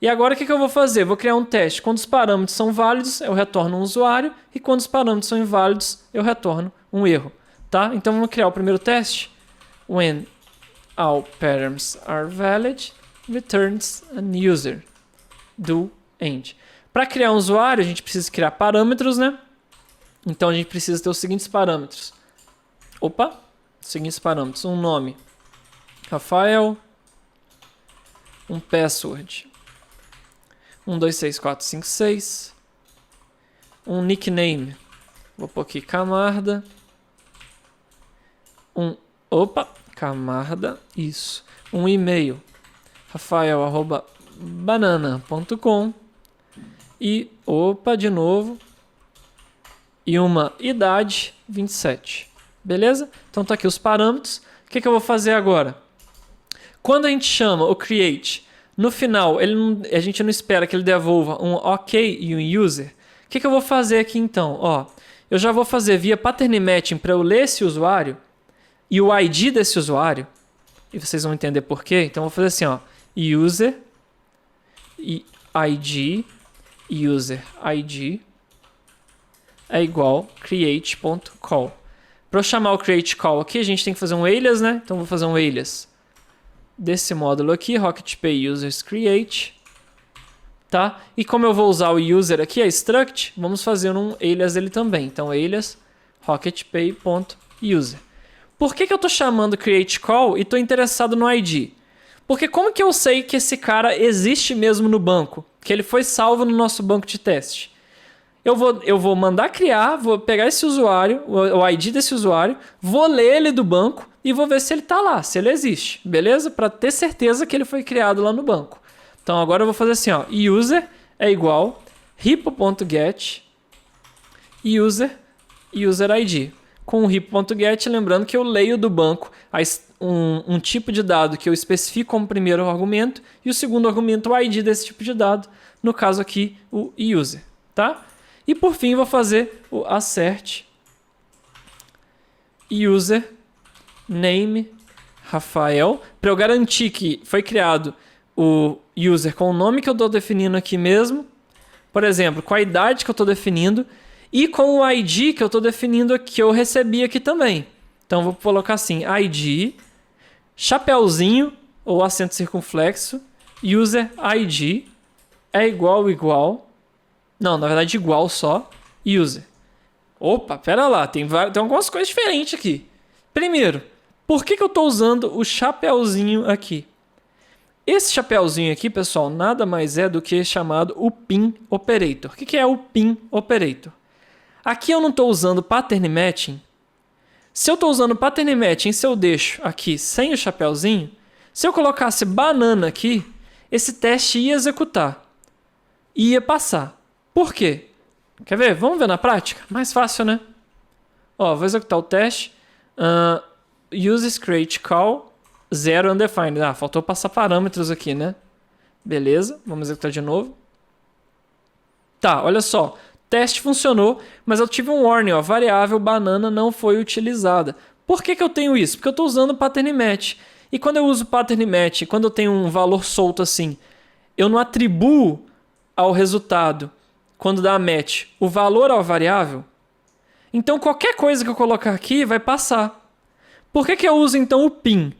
E agora o que eu vou fazer? Vou criar um teste. Quando os parâmetros são válidos, eu retorno um usuário. E quando os parâmetros são inválidos, eu retorno um erro, tá? Então vamos criar o primeiro teste. When all parameters are valid, returns an user do end. Para criar um usuário, a gente precisa criar parâmetros, né? Então a gente precisa ter os seguintes parâmetros. Seguintes parâmetros. Um nome, Rafael. Um password, 123456. Um nickname, vou pôr aqui Camarda. Camarda, isso. Um e-mail, rafael@banana.com. E, de novo. E uma idade, 27. Beleza? Então tá aqui os parâmetros. O que eu vou fazer agora? Quando a gente chama o create, no final a gente não espera que ele devolva um OK e um user. O que eu vou fazer aqui então? Eu já vou fazer via pattern matching para eu ler esse usuário e o ID desse usuário. E vocês vão entender por quê. Então eu vou fazer assim, user e ID, user ID é igual create.call. Para eu chamar o create call aqui, a gente tem que fazer um alias, né? Então eu vou fazer um alias desse módulo aqui, RocketPay users create, tá? E como eu vou usar o user aqui, a struct, vamos fazer um alias dele também. Então alias rocketpay.user. Por que eu estou chamando create call e estou interessado no ID? Porque como que eu sei que esse cara existe mesmo no banco? Que ele foi salvo no nosso banco de teste? Eu vou mandar criar, vou pegar esse usuário, o ID desse usuário, vou ler ele do banco e vou ver se ele está lá, se ele existe, beleza? Para ter certeza que ele foi criado lá no banco. Então agora eu vou fazer assim, user é igual repo.get user ID. Com o repo.get, lembrando que eu leio do banco um tipo de dado que eu especifico como primeiro argumento e o segundo argumento o ID desse tipo de dado, no caso aqui o user, tá? E por fim vou fazer o assert user name Rafael, para eu garantir que foi criado o user com o nome que eu estou definindo aqui mesmo, por exemplo, com a idade que eu estou definindo e com o ID que eu estou definindo aqui, que eu recebi aqui também. Então vou colocar assim, ID, chapeuzinho ou acento circunflexo, user ID é igual. Não, na verdade igual só, user. Pera lá, tem algumas coisas diferentes aqui. Primeiro, por que eu estou usando o chapeuzinho aqui? Esse chapeuzinho aqui, pessoal, nada mais é do que chamado o pin operator. O que é o pin operator? Aqui eu não estou usando pattern matching. Se eu estou usando pattern matching, se eu deixo aqui sem o chapeuzinho, se eu colocasse banana aqui, esse teste ia executar. Ia passar. Por quê? Quer ver? Vamos ver na prática? Mais fácil, né? Vou executar o teste. Uses create call 0 undefined. Faltou passar parâmetros aqui, né? Beleza, vamos executar de novo. Tá, olha só. Teste funcionou, mas eu tive um warning. Variável banana não foi utilizada. Por que eu tenho isso? Porque eu estou usando pattern match. E quando eu uso pattern match, quando eu tenho um valor solto assim, eu não atribuo ao resultado, quando dá match, o valor ao variável. Então qualquer coisa que eu colocar aqui vai passar. Por que eu uso então o pin?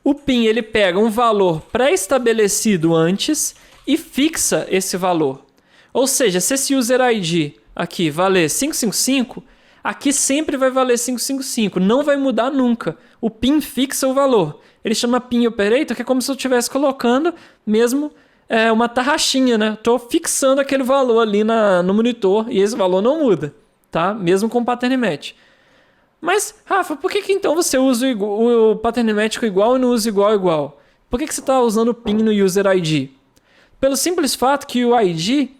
O pin ele pega um valor pré-estabelecido antes e fixa esse valor. Ou seja, se esse user ID aqui valer 555, aqui sempre vai valer 555, não vai mudar nunca. O pin fixa o valor. Ele chama pin operator, que é como se eu estivesse colocando mesmo uma tarraxinha, né? Estou fixando aquele valor ali no monitor e esse valor não muda, tá? Mesmo com o pattern match. Mas, Rafa, por que então você usa o pattern match com igual e não usa igual? Por que você está usando o PIN no user ID? Pelo simples fato que o ID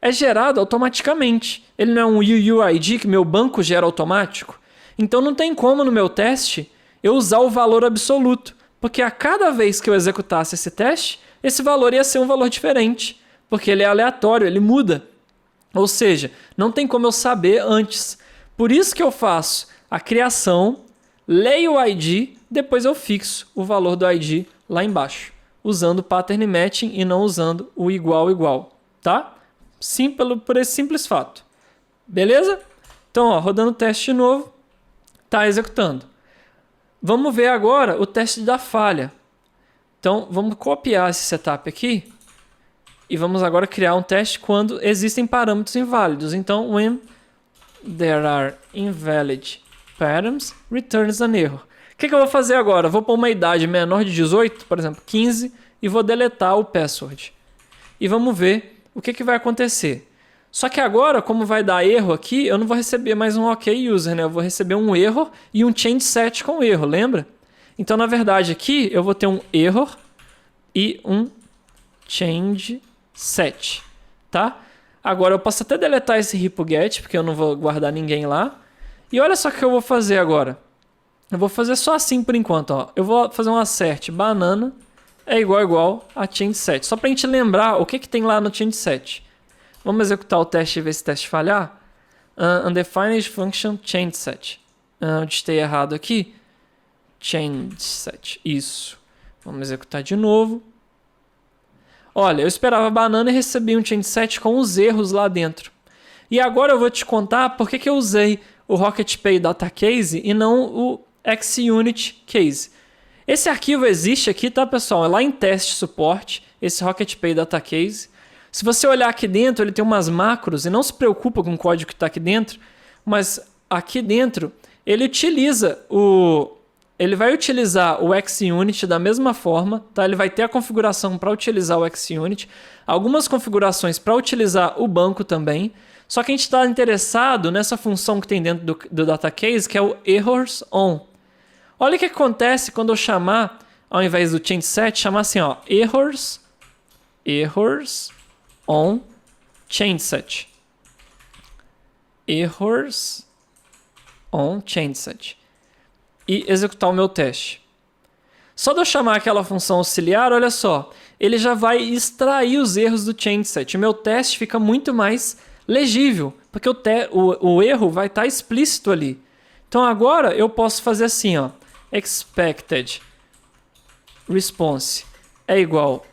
é gerado automaticamente. Ele não é um UUID que meu banco gera automático. Então não tem como no meu teste eu usar o valor absoluto. Porque a cada vez que eu executasse esse teste, esse valor ia ser um valor diferente. Porque ele é aleatório, ele muda. Ou seja, não tem como eu saber antes. Por isso que eu faço a criação, leio o ID, depois eu fixo o valor do ID lá embaixo. Usando o pattern matching e não usando o igual, tá? Sim, por esse simples fato. Beleza? Então, rodando o teste de novo, está executando. Vamos ver agora o teste da falha. Então, vamos copiar esse setup aqui e vamos agora criar um teste quando existem parâmetros inválidos. Então, when there are invalid params, returns an error. O que eu vou fazer agora? Vou pôr uma idade menor de 18, por exemplo, 15, e vou deletar o password. E vamos ver o que vai acontecer. Só que agora, como vai dar erro aqui, eu não vou receber mais um OK user, né? Eu vou receber um error e um change set com erro, lembra? Então, na verdade, aqui eu vou ter um error e um change set, tá? Agora eu posso até deletar esse repo-get, porque eu não vou guardar ninguém lá. E olha só o que eu vou fazer agora. Eu vou fazer só assim por enquanto, ó. Eu vou fazer um assert banana é igual a change set. Só pra gente lembrar o que tem lá no change set. Vamos executar o teste e ver se o teste falhar. Undefined function change set. Eu digitei errado aqui. Change set. Isso. Vamos executar de novo. Olha, eu esperava banana e recebi um change set com os erros lá dentro. E agora eu vou te contar por que eu usei o RocketPay Data Case e não o XUnit Case. Esse arquivo existe aqui, tá, pessoal? É lá em teste suporte, esse RocketPay Data Case. Se você olhar aqui dentro, ele tem umas macros, e não se preocupa com o código que está aqui dentro, mas aqui dentro ele vai utilizar o XUnit da mesma forma, tá? Ele vai ter a configuração para utilizar o XUnit, algumas configurações para utilizar o banco também. Só que a gente está interessado nessa função que tem dentro do Datacase, que é o errors on. Olha o que acontece quando eu chamar, ao invés do change set, chamar assim, ó, errors on change set. Errors on change set. E executar o meu teste. Só de eu chamar aquela função auxiliar, olha só, ele já vai extrair os erros do change set. O meu teste fica muito mais legível, porque o erro vai estar explícito ali. Então agora eu posso fazer assim, ó, expected response é igual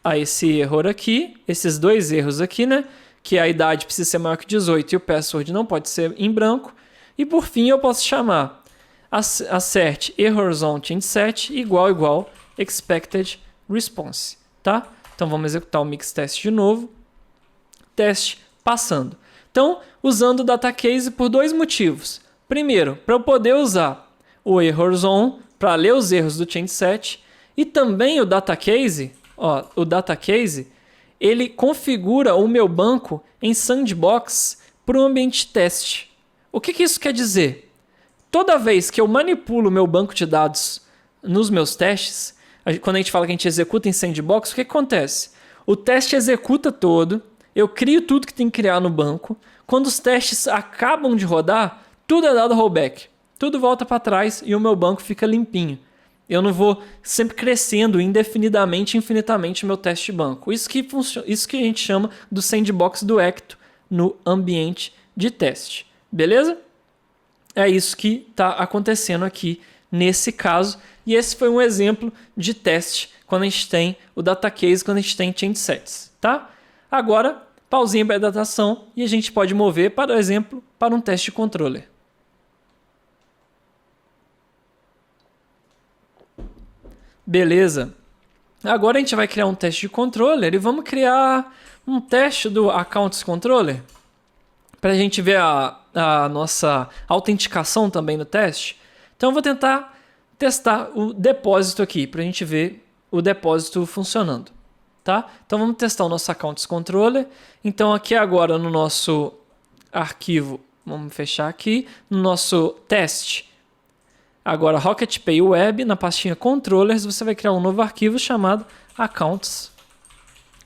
a esse erro aqui, esses dois erros aqui, né? Que a idade precisa ser maior que 18 e o password não pode ser em branco. E por fim eu posso chamar assert errors on change set igual expected response, tá? Então vamos executar o mix test de novo. Teste passando. Então, usando o Datacase por dois motivos. Primeiro, para eu poder usar o errors on para ler os erros do change set, e também o Datacase, ele configura o meu banco em sandbox para o ambiente de teste. O que isso quer dizer? Toda vez que eu manipulo o meu banco de dados nos meus testes, quando a gente fala que a gente executa em sandbox, o que acontece? O teste executa todo, eu crio tudo que tem que criar no banco. Quando os testes acabam de rodar, tudo é dado rollback. Tudo volta para trás e o meu banco fica limpinho. Eu não vou sempre crescendo indefinidamente, infinitamente o meu teste de banco. Isso que a gente chama do sandbox do Ecto no ambiente de teste. Beleza? É isso que está acontecendo aqui nesse caso. E esse foi um exemplo de teste quando a gente tem o Datacase, quando a gente tem change sets. Tá? Agora, pausinha para a datação e a gente pode mover, por exemplo, para um teste de controller. Beleza. Agora a gente vai criar um teste de controller e vamos criar um teste do Accounts Controller para a gente ver a nossa autenticação também no teste. Então eu vou tentar testar o depósito aqui para a gente ver o depósito funcionando. tá? Então vamos testar o nosso Accounts Controller. Então aqui agora no nosso arquivo, vamos fechar aqui, no nosso teste. Agora Rocket Pay Web, na pastinha Controllers, você vai criar um novo arquivo chamado Accounts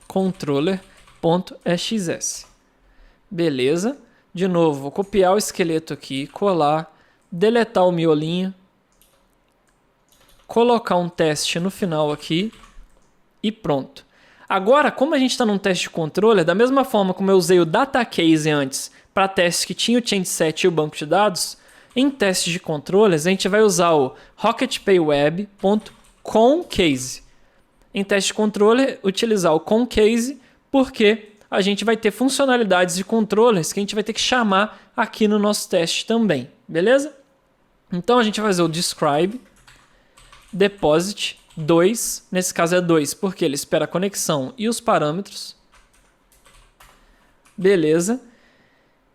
Controller.xs. Beleza? De novo, vou copiar o esqueleto aqui, colar, deletar o miolinho, colocar um teste no final aqui e pronto. Agora, como a gente está num teste de controller, da mesma forma como eu usei o data case antes para testes que tinha o change set e o banco de dados, em testes de controllers a gente vai usar o rocketpayweb.conCase. Em teste de controller, utilizar o conCase porque a gente vai ter funcionalidades de controllers que a gente vai ter que chamar aqui no nosso teste também, beleza? Então a gente vai fazer o describe deposit 2, nesse caso é 2 porque ele espera a conexão e os parâmetros. Beleza?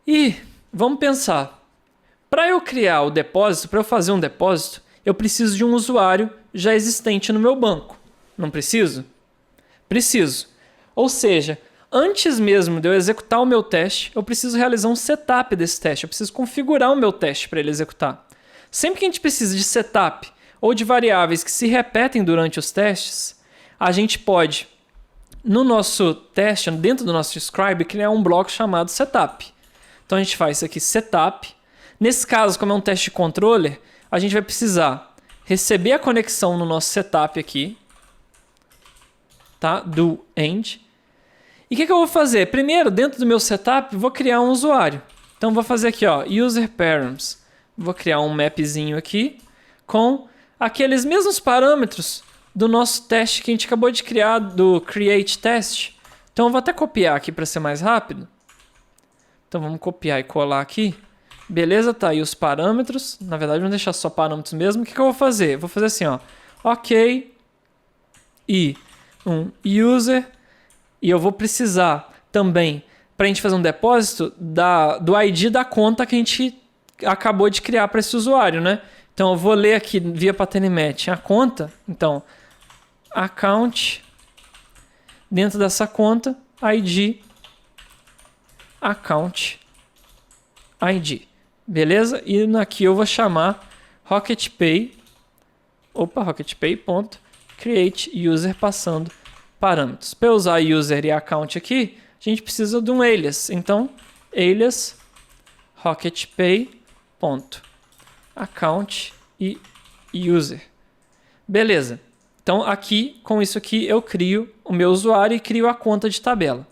E vamos pensar, para eu criar o depósito, para eu fazer um depósito, eu preciso de um usuário já existente no meu banco. Não preciso? Preciso. Ou seja, antes mesmo de eu executar o meu teste, eu preciso realizar um setup desse teste. Eu preciso configurar o meu teste para ele executar. Sempre que a gente precisa de setup ou de variáveis que se repetem durante os testes, a gente pode, no nosso teste, dentro do nosso describe, criar um bloco chamado setup. Então a gente faz isso aqui, setup. Nesse caso, como é um teste de controller, a gente vai precisar receber a conexão no nosso setup aqui, tá? Do end. E o que eu vou fazer? Primeiro, dentro do meu setup, vou criar um usuário. Então vou fazer aqui, ó, user params. Vou criar um mapzinho aqui com aqueles mesmos parâmetros do nosso teste que a gente acabou de criar, do create test. Então eu vou até copiar aqui para ser mais rápido. Então vamos copiar e colar aqui. Beleza, tá aí os parâmetros. Na verdade, vamos deixar só parâmetros mesmo. O que eu vou fazer? Vou fazer assim, ó. Ok. E um user. E eu vou precisar também, para a gente fazer um depósito, do ID da conta que a gente acabou de criar para esse usuário, né? Então eu vou ler aqui via Patenimet a conta. Então, account. Dentro dessa conta, ID. Account. ID. Beleza? E aqui eu vou chamar rocketpay.create user passando parâmetros. Para eu usar user e account aqui, a gente precisa de um alias. Então, alias rocketpay.account e user. Beleza. Então, aqui, com isso aqui, eu crio o meu usuário e crio a conta de tabela.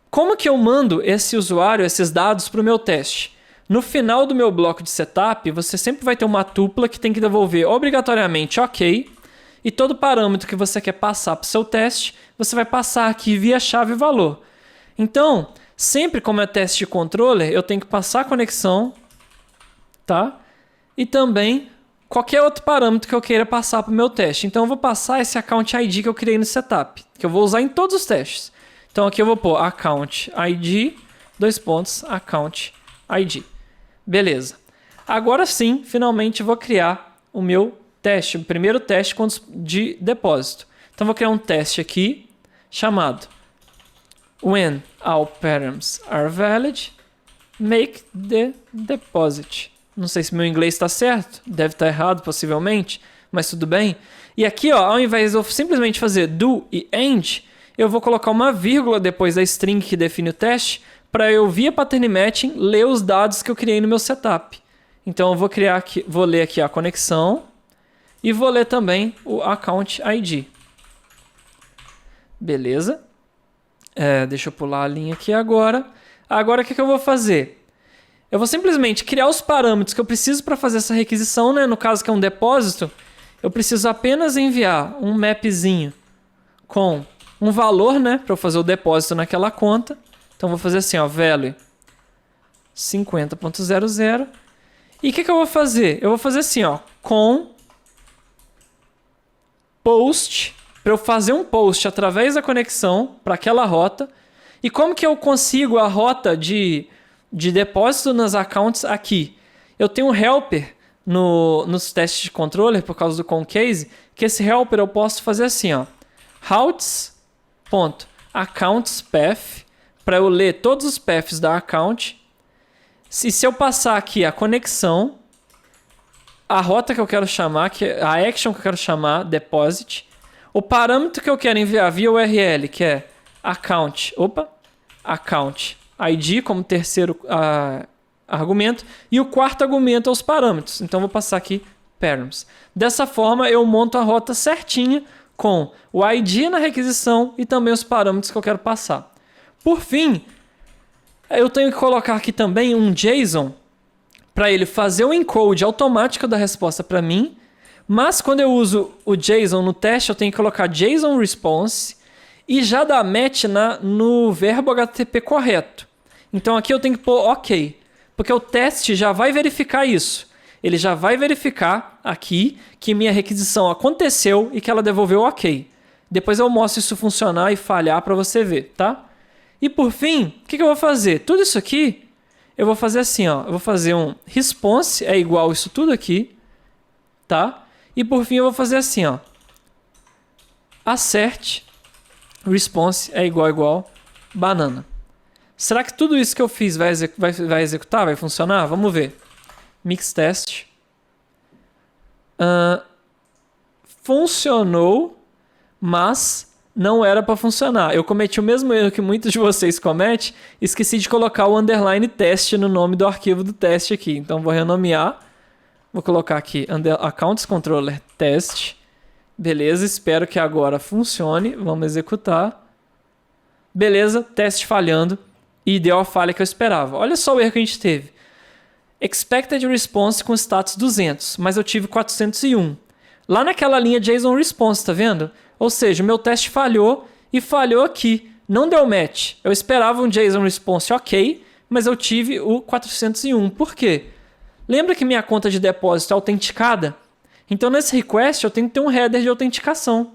Como que eu mando esse usuário, esses dados para o meu teste? No final do meu bloco de setup, você sempre vai ter uma tupla que tem que devolver obrigatoriamente OK, e todo parâmetro que você quer passar para o seu teste, você vai passar aqui via chave valor. Então, sempre como é teste de controller, eu tenho que passar a conexão, tá? E também qualquer outro parâmetro que eu queira passar para o meu teste. Então, eu vou passar esse account ID que eu criei no setup, que eu vou usar em todos os testes. Então, aqui eu vou pôr account ID, account ID. Beleza. Agora sim, finalmente vou criar o meu teste, o primeiro teste de depósito. Então vou criar um teste aqui chamado when all params are valid, make the deposit. Não sei se meu inglês está certo, deve estar errado possivelmente, mas tudo bem. E aqui, ó, ao invés de eu simplesmente fazer do e end, eu vou colocar uma vírgula depois da string que define o teste, para eu via pattern matching ler os dados que eu criei no meu setup. Então eu vou ler aqui a conexão e vou ler também o account ID. Beleza? Deixa eu pular a linha aqui agora. Agora o que eu vou fazer? Eu vou simplesmente criar os parâmetros que eu preciso para fazer essa requisição, né? No caso que é um depósito, eu preciso apenas enviar um mapzinho com um valor, né? Para eu fazer o depósito naquela conta. Então, vou fazer assim, ó, value 50.00. E o que eu vou fazer? Eu vou fazer assim, ó, com post, para eu fazer um post através da conexão para aquela rota. E como que eu consigo a rota de depósito nas accounts aqui? Eu tenho um helper nos testes de controller, por causa do conCase, que esse helper eu posso fazer assim, ó, routes ponto accounts path, para eu ler todos os paths da account. Se eu passar aqui a conexão, a rota que eu quero chamar, a action que eu quero chamar, deposit, o parâmetro que eu quero enviar via URL, que é account ID como terceiro argumento, e o quarto argumento é os parâmetros. Então vou passar aqui params. Dessa forma eu monto a rota certinha com o ID na requisição e também os parâmetros que eu quero passar. Por fim, eu tenho que colocar aqui também um JSON para ele fazer o encode automático da resposta para mim, mas quando eu uso o JSON no teste, eu tenho que colocar JSON response e já dar match no verbo HTTP correto. Então aqui eu tenho que pôr OK, porque o teste já vai verificar isso. Ele já vai verificar aqui que minha requisição aconteceu e que ela devolveu OK. Depois eu mostro isso funcionar e falhar para você ver, tá? E por fim, o que eu vou fazer? Tudo isso aqui, eu vou fazer assim, ó. Eu vou fazer um response, é igual isso tudo aqui, tá? E por fim eu vou fazer assim, ó. Assert response é igual banana. Será que tudo isso que eu fiz vai executar? Vai funcionar? Vamos ver. Mix test. Funcionou, mas não era para funcionar. Eu cometi o mesmo erro que muitos de vocês cometem. Esqueci de colocar o underline teste no nome do arquivo do teste aqui. Então vou renomear. Vou colocar aqui accounts controller test. Beleza, espero que agora funcione. Vamos executar. Beleza, teste falhando. E deu a falha que eu esperava. Olha só o erro que a gente teve. Expected response com status 200, mas eu tive 401. Lá naquela linha JSON response, tá vendo? Ou seja, o meu teste falhou e falhou aqui. Não deu match. Eu esperava um JSON response ok, mas eu tive o 401. Por quê? Lembra que minha conta de depósito é autenticada? Então nesse request eu tenho que ter um header de autenticação,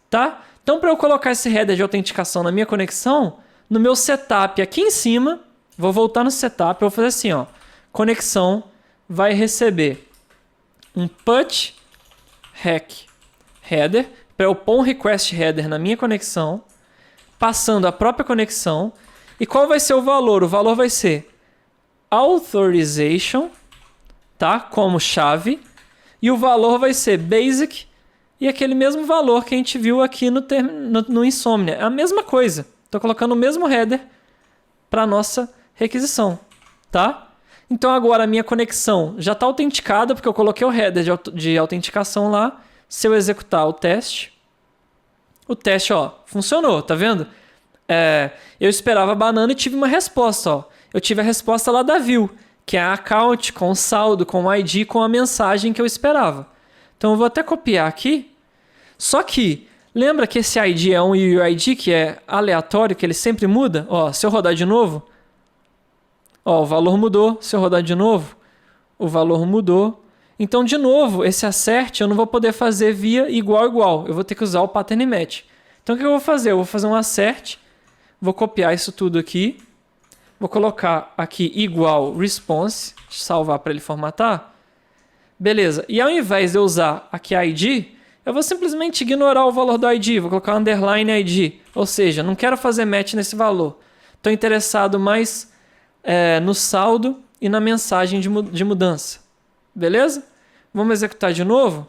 tá? Então para eu colocar esse header de autenticação na minha conexão, no meu setup aqui em cima, vou voltar no setup, eu vou fazer assim, ó. Conexão vai receber um put rec header, para eu pôr um request header na minha conexão, passando a própria conexão. E qual vai ser o valor? O valor vai ser authorization, tá? Como chave. E o valor vai ser basic e aquele mesmo valor que a gente viu aqui no Insomnia. É a mesma coisa. Estou colocando o mesmo header para a nossa requisição, tá? Então agora a minha conexão já está autenticada, porque eu coloquei o header de autenticação lá. Se eu executar o teste, ó, funcionou, tá vendo? Eu esperava a banana e tive uma resposta, ó. Eu tive a resposta lá da view, que é a account com o saldo, com o ID, com a mensagem que eu esperava. Então eu vou até copiar aqui. Só que, lembra que esse ID é um UID que é aleatório, que ele sempre muda? Ó, se eu rodar de novo, ó, o valor mudou. Se eu rodar de novo, o valor mudou. Então, de novo, esse assert eu não vou poder fazer via igual. Eu vou ter que usar o pattern match. Então, o que eu vou fazer? Eu vou fazer um assert, vou copiar isso tudo aqui, vou colocar aqui igual response, salvar para ele formatar. Beleza. E ao invés de eu usar aqui ID, eu vou simplesmente ignorar o valor do ID, vou colocar underline ID. Ou seja, não quero fazer match nesse valor. Estou interessado mais no saldo e na mensagem de mudança. Beleza? Vamos executar de novo.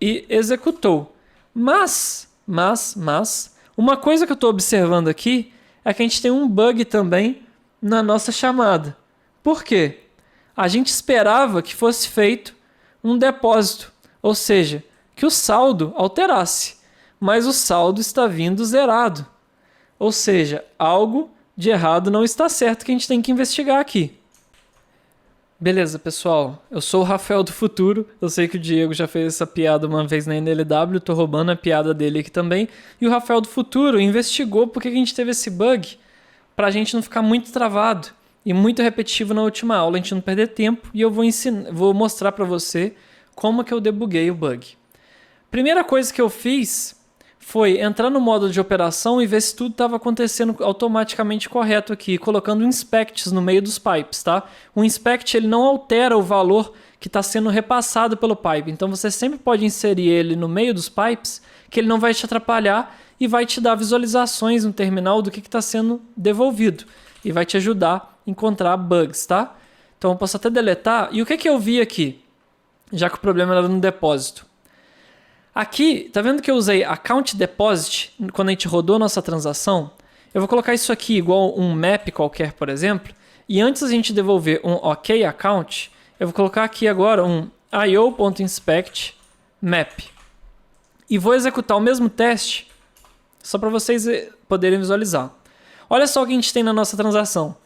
E executou. Mas, uma coisa que eu estou observando aqui é que a gente tem um bug também na nossa chamada. Por quê? A gente esperava que fosse feito um depósito, ou seja, que o saldo alterasse, mas o saldo está vindo zerado. Ou seja, algo de errado não está certo que a gente tem que investigar aqui. Beleza, pessoal. Eu sou o Rafael do futuro. Eu sei que o Diego já fez essa piada uma vez na NLW. Estou roubando a piada dele aqui também. E o Rafael do futuro investigou por que a gente teve esse bug, para a gente não ficar muito travado e muito repetitivo na última aula, a gente não perder tempo. E eu vou mostrar para você como que eu debuguei o bug. Primeira coisa que eu fiz foi entrar no módulo de operação e ver se tudo estava acontecendo automaticamente correto aqui, colocando inspects no meio dos pipes, tá? O inspect ele não altera o valor que está sendo repassado pelo pipe. Então você sempre pode inserir ele no meio dos pipes, que ele não vai te atrapalhar e vai te dar visualizações no terminal do que está sendo devolvido. E vai te ajudar a encontrar bugs, tá? Então eu posso até deletar. E o que eu vi aqui? Já que o problema era no depósito. Aqui, tá vendo que eu usei account deposit quando a gente rodou a nossa transação? Eu vou colocar isso aqui igual um map qualquer, por exemplo. E antes a gente devolver um OK account, eu vou colocar aqui agora um io.inspect map. E vou executar o mesmo teste, só para vocês poderem visualizar. Olha só o que a gente tem na nossa transação.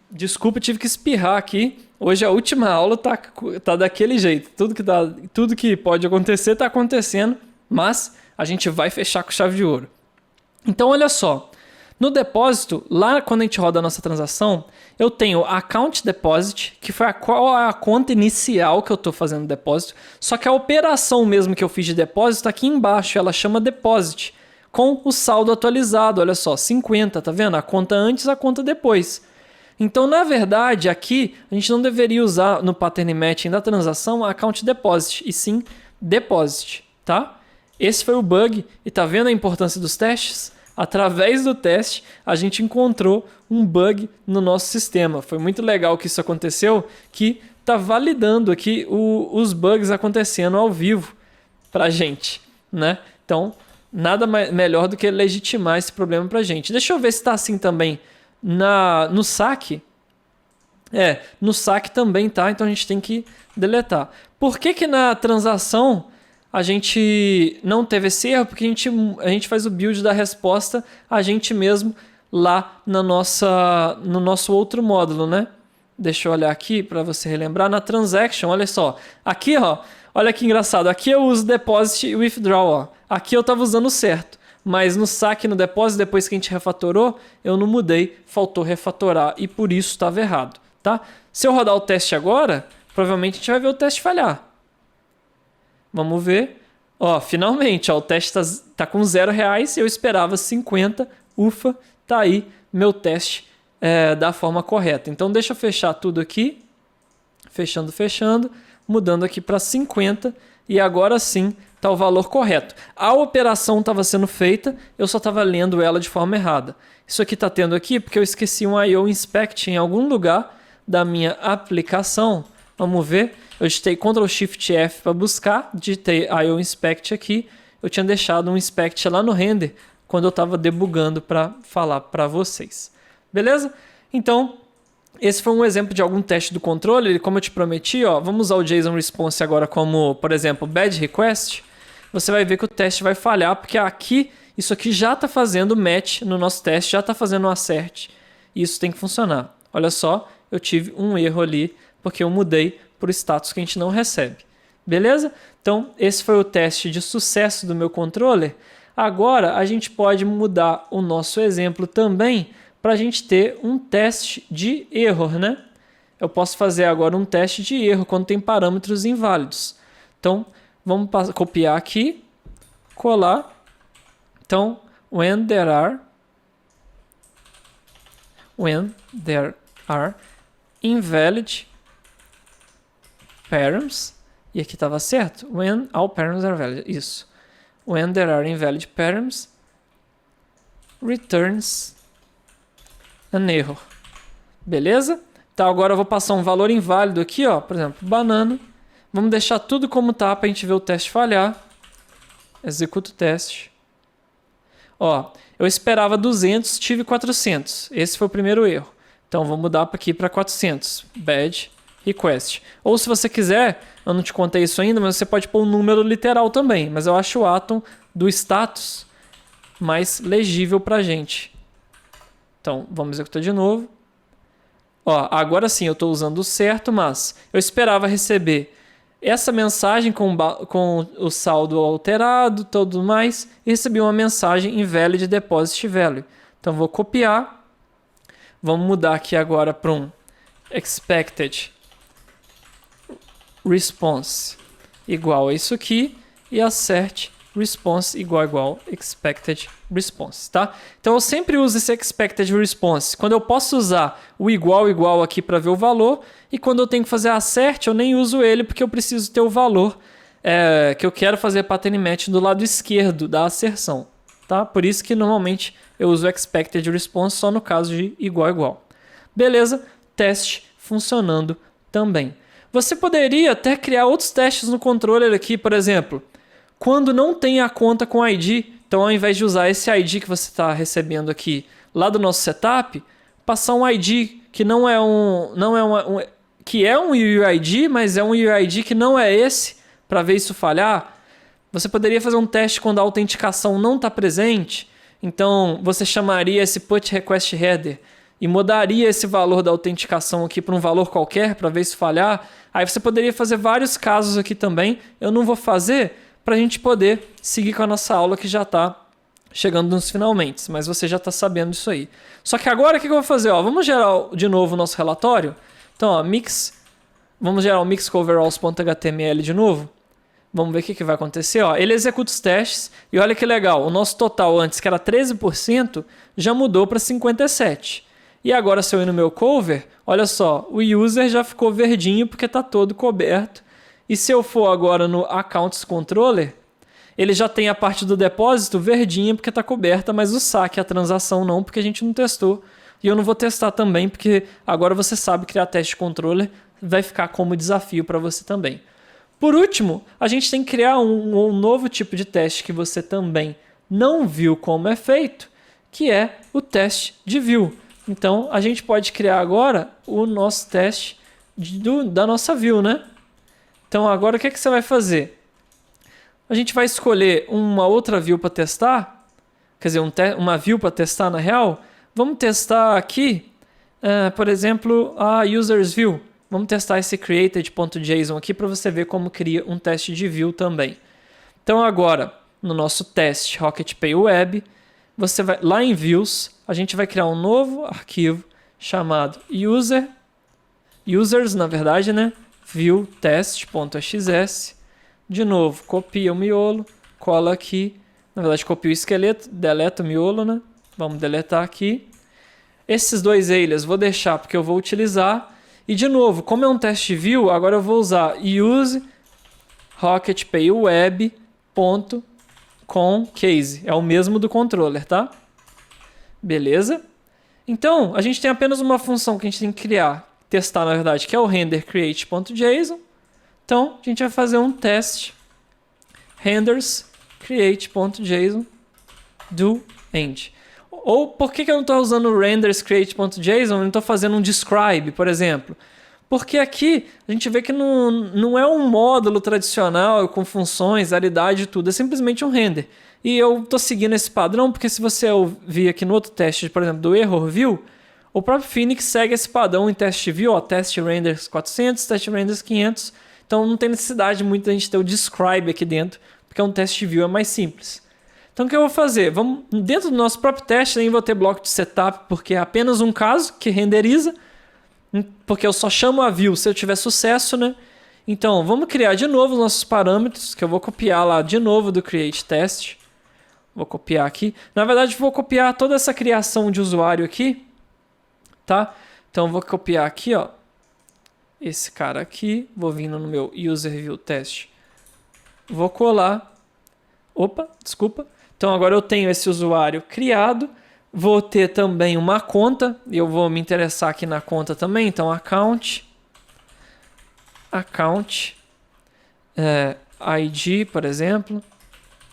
Desculpa, tive que espirrar aqui. Hoje a última aula tá daquele jeito. Tudo que pode acontecer está acontecendo, mas a gente vai fechar com chave de ouro. Então olha só. No depósito, lá quando a gente roda a nossa transação, eu tenho account deposit, que foi a conta inicial que eu estou fazendo depósito, só que a operação mesmo que eu fiz de depósito está aqui embaixo, ela chama deposit, com o saldo atualizado, olha só, 50, tá vendo? A conta antes, a conta depois. Então, na verdade, aqui a gente não deveria usar no pattern matching da transação account deposit, e sim deposit, tá? Esse foi o bug, e tá vendo a importância dos testes? Através do teste, a gente encontrou um bug no nosso sistema. Foi muito legal que isso aconteceu, que está validando aqui os bugs acontecendo ao vivo para a gente, né? Então, nada melhor do que legitimar esse problema para a gente. Deixa eu ver se está assim também no saque. No saque também tá, então a gente tem que deletar. Por que na transação a gente não teve esse erro? Porque a gente faz o build da resposta a gente mesmo lá no nosso outro módulo, né? Deixa eu olhar aqui para você relembrar. Na transaction, olha só. Aqui, ó, olha que engraçado. Aqui eu uso deposit e withdraw. Ó. Aqui eu estava usando certo. Mas no saque e no depósito, depois que a gente refatorou, eu não mudei. Faltou refatorar e por isso estava errado. Tá? Se eu rodar o teste agora, provavelmente a gente vai ver o teste falhar. Vamos ver. Ó, finalmente, ó, o teste tá com R$0 e eu esperava 50. Ufa, tá aí meu teste da forma correta. Então deixa eu fechar tudo aqui. Fechando. Mudando aqui para 50. E agora sim está o valor correto. A operação estava sendo feita, eu só estava lendo ela de forma errada. Isso aqui está tendo aqui porque eu esqueci um IO Inspect em algum lugar da minha aplicação. Vamos ver. Eu digitei Ctrl Shift F para buscar, digitei IO Inspect aqui. Eu tinha deixado um Inspect lá no render quando eu estava debugando para falar para vocês. Beleza? Então, esse foi um exemplo de algum teste do controle. Como eu te prometi, ó, vamos usar o JSON Response agora como, por exemplo, bad request. Você vai ver que o teste vai falhar, porque aqui, isso aqui já está fazendo match no nosso teste, já está fazendo um assert. E isso tem que funcionar. Olha só, eu tive um erro ali, porque eu mudei por status que a gente não recebe. Beleza? Então, esse foi o teste de sucesso do meu controller. Agora, a gente pode mudar o nosso exemplo também para a gente ter um teste de erro, né? Eu posso fazer agora um teste de erro quando tem parâmetros inválidos. Então, vamos copiar aqui, colar. Então, when there are invalid params, e aqui estava certo, when all params are valid, isso. When there are invalid params, returns an error. Beleza? Então agora eu vou passar um valor inválido aqui, ó, por exemplo, banana. Vamos deixar tudo como tá para a gente ver o teste falhar. Executa o teste. Ó, eu esperava 200, tive 400. Esse foi o primeiro erro. Então vou mudar aqui para 400. Bad request. Ou se você quiser, eu não te contei isso ainda, mas você pode pôr um número literal também. Mas eu acho o atom do status mais legível para a gente. Então, vamos executar de novo. Ó, agora sim eu estou usando o certo, mas eu esperava receber essa mensagem com o saldo alterado, tudo mais, e recebi uma mensagem invalid deposit value. Então, vou copiar. Vamos mudar aqui agora para um expected response igual a isso aqui e assert response igual expected response, tá? Então eu sempre uso esse expected response quando eu posso usar o igual aqui para ver o valor, e quando eu tenho que fazer assert eu nem uso ele porque eu preciso ter o valor que eu quero fazer pattern match do lado esquerdo da asserção, tá? Por isso que normalmente eu uso o expected response só no caso de igual. Beleza? Teste funcionando também. Você poderia até criar outros testes no controller aqui, por exemplo, quando não tem a conta com ID, então ao invés de usar esse ID que você está recebendo aqui lá do nosso setup, passar um ID que que é um UID, mas é um UID que não é esse, para ver isso falhar. Você poderia fazer um teste quando a autenticação não está presente, então você chamaria esse put request header e mudaria esse valor da autenticação aqui para um valor qualquer para ver isso falhar. Aí você poderia fazer vários casos aqui também. Eu não vou fazer para a gente poder seguir com a nossa aula que já está chegando nos finalmente, mas você já está sabendo disso aí. Só que agora o que eu vou fazer? Vamos gerar de novo o nosso relatório. Então, vamos gerar o mixcoveralls.html de novo. Vamos ver o que vai acontecer. Ele executa os testes e olha que legal, o nosso total antes, que era 13%, já mudou para 57%. E agora, se eu ir no meu cover, olha só, o user já ficou verdinho porque está todo coberto. E se eu for agora no Accounts Controller, ele já tem a parte do depósito verdinha porque está coberta, mas o saque, a transação não, porque a gente não testou. E eu não vou testar também, porque agora você sabe criar teste controller, vai ficar como desafio para você também. Por último, a gente tem que criar um novo tipo de teste que você também não viu como é feito, que é o teste de view. Então, a gente pode criar agora o nosso teste da nossa view, né? Então, agora o que você vai fazer? A gente vai escolher uma outra view para testar, quer dizer, uma view para testar na real. Vamos testar aqui, por exemplo, a users view. Vamos testar esse created.json aqui para você ver como cria um teste de view também. Então, agora, no nosso teste Rocket Pay Web, você vai lá em views, a gente vai criar um novo arquivo chamado users, na verdade, né? View test.xs. De novo, copia o miolo, cola aqui. Na verdade, copia o esqueleto, deleta o miolo, né? Vamos deletar aqui. Esses dois alias vou deixar porque eu vou utilizar. E de novo, como é um teste view, agora eu vou usar use rocketpayweb.com case. É o mesmo do controller, tá? Beleza? Então, a gente tem apenas uma função que a gente tem que testar, na verdade, que é o render create.json. Então, a gente vai fazer um teste renders create.json do end. Ou por que eu não estou usando o renders create.json e não estou fazendo um describe, por exemplo? Porque aqui a gente vê que não é um módulo tradicional com funções, aridade e tudo, é simplesmente um render. E eu estou seguindo esse padrão porque se você ouvir aqui no outro teste, por exemplo, do error view, o próprio Phoenix segue esse padrão em teste view, teste renders 400, teste renders 500. Então não tem necessidade muito da gente ter o describe aqui dentro, porque um teste view é mais simples. Então o que eu vou fazer? Dentro do nosso próprio teste, nem vou ter bloco de setup, porque é apenas um caso que renderiza, porque eu só chamo a view se eu tiver sucesso, né? Então vamos criar de novo os nossos parâmetros, que eu vou copiar lá de novo do create test. Vou copiar aqui. Na verdade, vou copiar toda essa criação de usuário aqui, tá? Então vou copiar aqui, ó, esse cara aqui, vou vindo no meu user view test, vou colar. Opa, desculpa. Então agora eu tenho esse usuário criado, vou ter também uma conta, e eu vou me interessar aqui na conta também. Então account ID, por exemplo,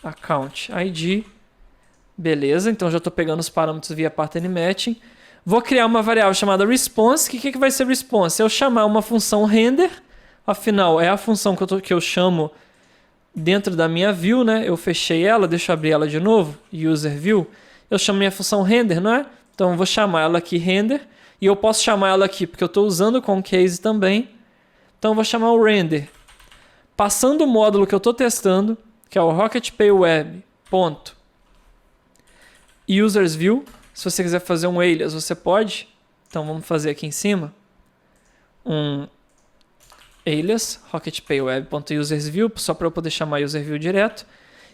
account ID, beleza, então já estou pegando os parâmetros via pattern matching. Vou criar uma variável chamada response. O que vai ser response? Eu chamar uma função render, afinal é a função que eu chamo dentro da minha view, né? Eu fechei ela, deixa eu abrir ela de novo, user view. Eu chamo minha função render, não é? Então eu vou chamar ela aqui render, e eu posso chamar ela aqui porque eu estou usando com case também. Então eu vou chamar o render. Passando o módulo que eu estou testando, que é o rocketpayweb.usersView. Se você quiser fazer um alias, você pode. Então vamos fazer aqui em cima um alias rocketpayweb.usersView, só para eu poder chamar userView direto.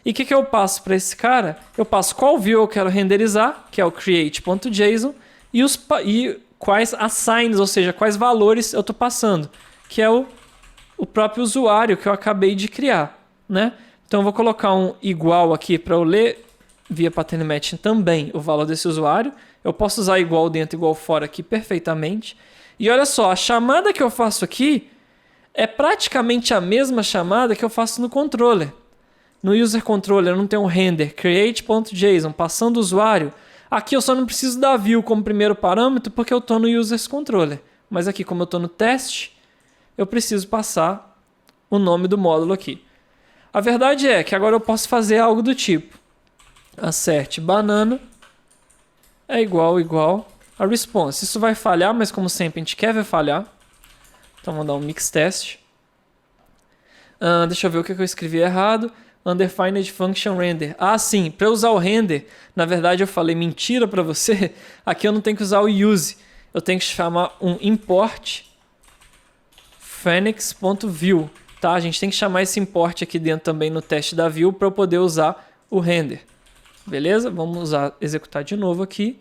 E o que eu passo para esse cara? Eu passo qual view eu quero renderizar, que é o create.json, e quais assigns, ou seja, quais valores eu estou passando, que é o próprio usuário que eu acabei de criar, né? Então eu vou colocar um igual aqui para eu ler via pattern matching também o valor desse usuário. Eu posso usar igual dentro e igual fora aqui perfeitamente. E olha só, a chamada que eu faço aqui é praticamente a mesma chamada que eu faço no controller. No user controller eu não tenho um render create.json passando o usuário. Aqui eu só não preciso da view como primeiro parâmetro porque eu estou no users controller. Mas aqui como eu estou no teste, eu preciso passar o nome do módulo aqui. A verdade é que agora eu posso fazer algo do tipo assert banana é igual a response. Isso vai falhar, mas como sempre a gente quer ver falhar. Então vamos dar um mix test. Deixa eu ver o que eu escrevi errado. Undefined function render. Ah, sim, para usar o render, na verdade eu falei mentira para você. Aqui eu não tenho que usar o use. Eu tenho que chamar um import phoenix.view. Tá? A gente tem que chamar esse import aqui dentro também no teste da view para eu poder usar o render. Beleza? Vamos executar de novo aqui.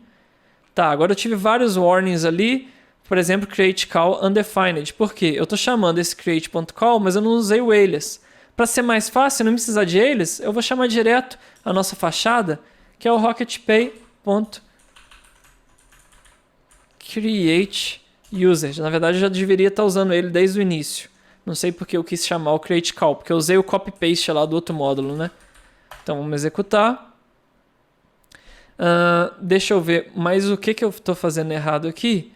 Tá, agora eu tive vários warnings ali. Por exemplo, create call undefined. Por quê? Eu estou chamando esse create.call, mas eu não usei o alias. Para ser mais fácil, não precisar de alias, eu vou chamar direto a nossa fachada, que é o rocketpay.createUser. Na verdade, eu já deveria estar usando ele desde o início. Não sei porque eu quis chamar o create call, porque eu usei o copy-paste lá do outro módulo, né? Então vamos executar. Deixa eu ver, mas o que eu estou fazendo errado aqui?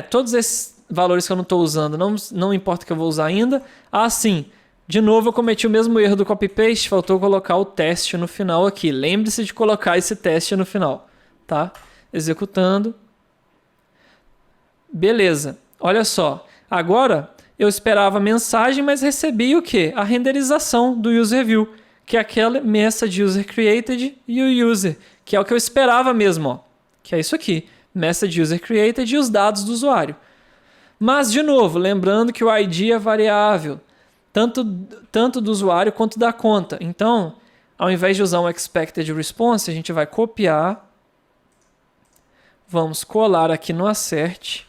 Todos esses valores que eu não estou usando, não importa que eu vou usar ainda. Sim, de novo eu cometi o mesmo erro do copy-paste, faltou colocar o teste no final aqui. Lembre-se de colocar esse teste no final, tá? Executando. Beleza, olha só. Agora eu esperava a mensagem, mas recebi o quê? A renderização do user view, que é aquela message user created e o user, que é o que eu esperava mesmo, ó, que é isso aqui, message user created e os dados do usuário. Mas, de novo, lembrando que o ID é variável, tanto do usuário quanto da conta. Então, ao invés de usar um expected response, a gente vai copiar, vamos colar aqui no assert,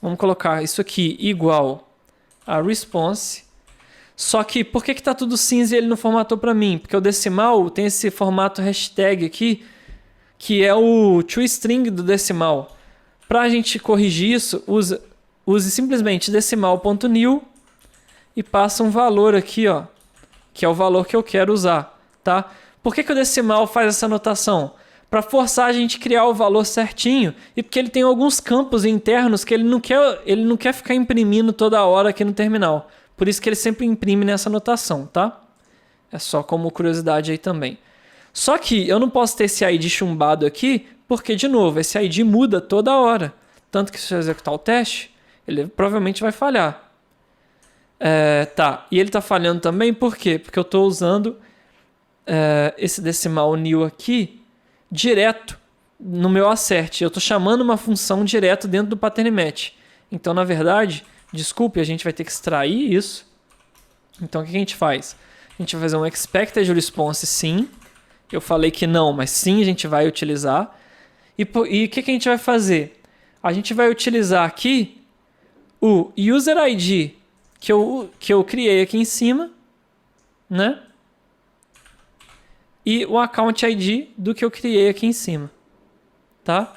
vamos colocar isso aqui igual a response. Só que por que está tudo cinza e ele não formatou para mim? Porque o decimal tem esse formato hashtag aqui, que é o toString do decimal. Para a gente corrigir isso, use simplesmente decimal.new e passa um valor aqui, ó, que é o valor que eu quero usar. Tá? Por que o decimal faz essa anotação? Para forçar a gente a criar o valor certinho e porque ele tem alguns campos internos que ele não quer ficar imprimindo toda hora aqui no terminal. Por isso que ele sempre imprime nessa anotação, tá? É só como curiosidade aí também. Só que eu não posso ter esse ID chumbado aqui, porque, de novo, esse ID muda toda hora. Tanto que se eu executar o teste, ele provavelmente vai falhar. Tá, e ele está falhando também por quê? Porque eu estou usando esse decimal new aqui direto no meu assert. Eu estou chamando uma função direto dentro do pattern match. Então, na verdade, desculpe, a gente vai ter que extrair isso. Então, o que a gente faz? A gente vai fazer um expected response sim. Eu falei que não, mas sim a gente vai utilizar. E o que a gente vai fazer? A gente vai utilizar aqui o user ID que eu criei aqui em cima, né? E o account ID do que eu criei aqui em cima, tá?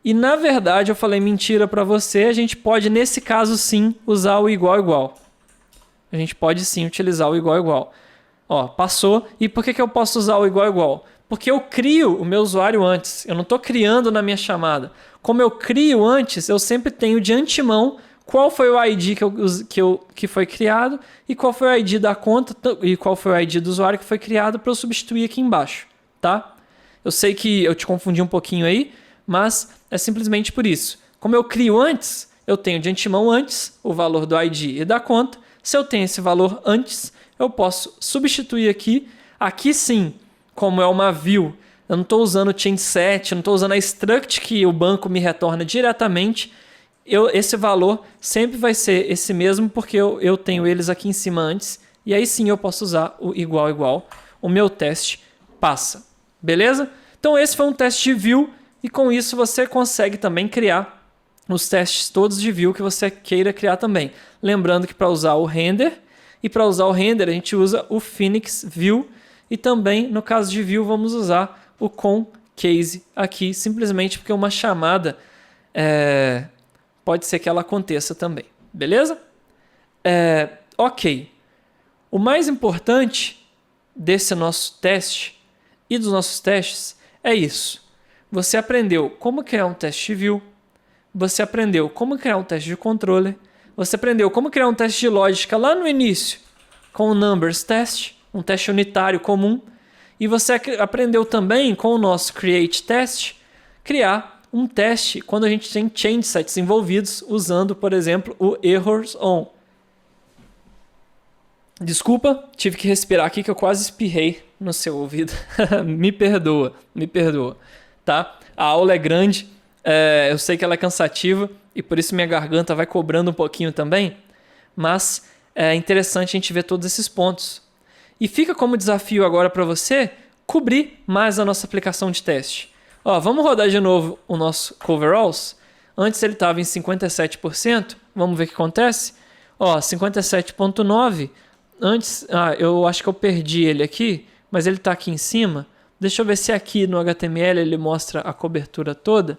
E na verdade eu falei mentira para você, a gente pode nesse caso sim usar o igual. A gente pode sim utilizar o igual. Ó, passou. E por que eu posso usar o igual? Porque eu crio o meu usuário antes. Eu não estou criando na minha chamada. Como eu crio antes, eu sempre tenho de antemão qual foi o ID que foi criado e qual foi o ID da conta e qual foi o ID do usuário que foi criado para eu substituir aqui embaixo, tá? Eu sei que eu te confundi um pouquinho aí, mas é simplesmente por isso. Como eu crio antes, eu tenho de antemão antes o valor do ID e da conta. Se eu tenho esse valor antes, eu posso substituir aqui. Aqui sim, como é uma view, eu não estou usando o chain set, não estou usando a struct que o banco me retorna diretamente. Esse valor sempre vai ser esse mesmo porque eu tenho eles aqui em cima antes. E aí sim eu posso usar o igual. o meu teste passa. Beleza? Então esse foi um teste de view e com isso você consegue também criar os testes todos de view que você queira criar também. Lembrando que para usar o render e para usar o render a gente usa o Phoenix View e também no caso de view vamos usar o conCase aqui, simplesmente porque uma chamada pode ser que ela aconteça também. Beleza? Ok. O mais importante desse nosso teste e dos nossos testes é isso. Você aprendeu como criar um teste de view, você aprendeu como criar um teste de controller, você aprendeu como criar um teste de lógica lá no início com o numbers test, um teste unitário comum, e você aprendeu também com o nosso create test criar um teste quando a gente tem change sets envolvidos usando, por exemplo, o errors on. Desculpa, tive que respirar aqui que eu quase espirrei no seu ouvido. Me perdoa. Tá? A aula é grande, eu sei que ela é cansativa e por isso minha garganta vai cobrando um pouquinho também, mas é interessante a gente ver todos esses pontos. E fica como desafio agora para você cobrir mais a nossa aplicação de teste. Vamos rodar de novo o nosso coveralls. Antes ele estava em 57%, vamos ver o que acontece. 57,9%. Antes, eu acho que eu perdi ele aqui, mas ele está aqui em cima. Deixa eu ver se aqui no HTML ele mostra a cobertura toda.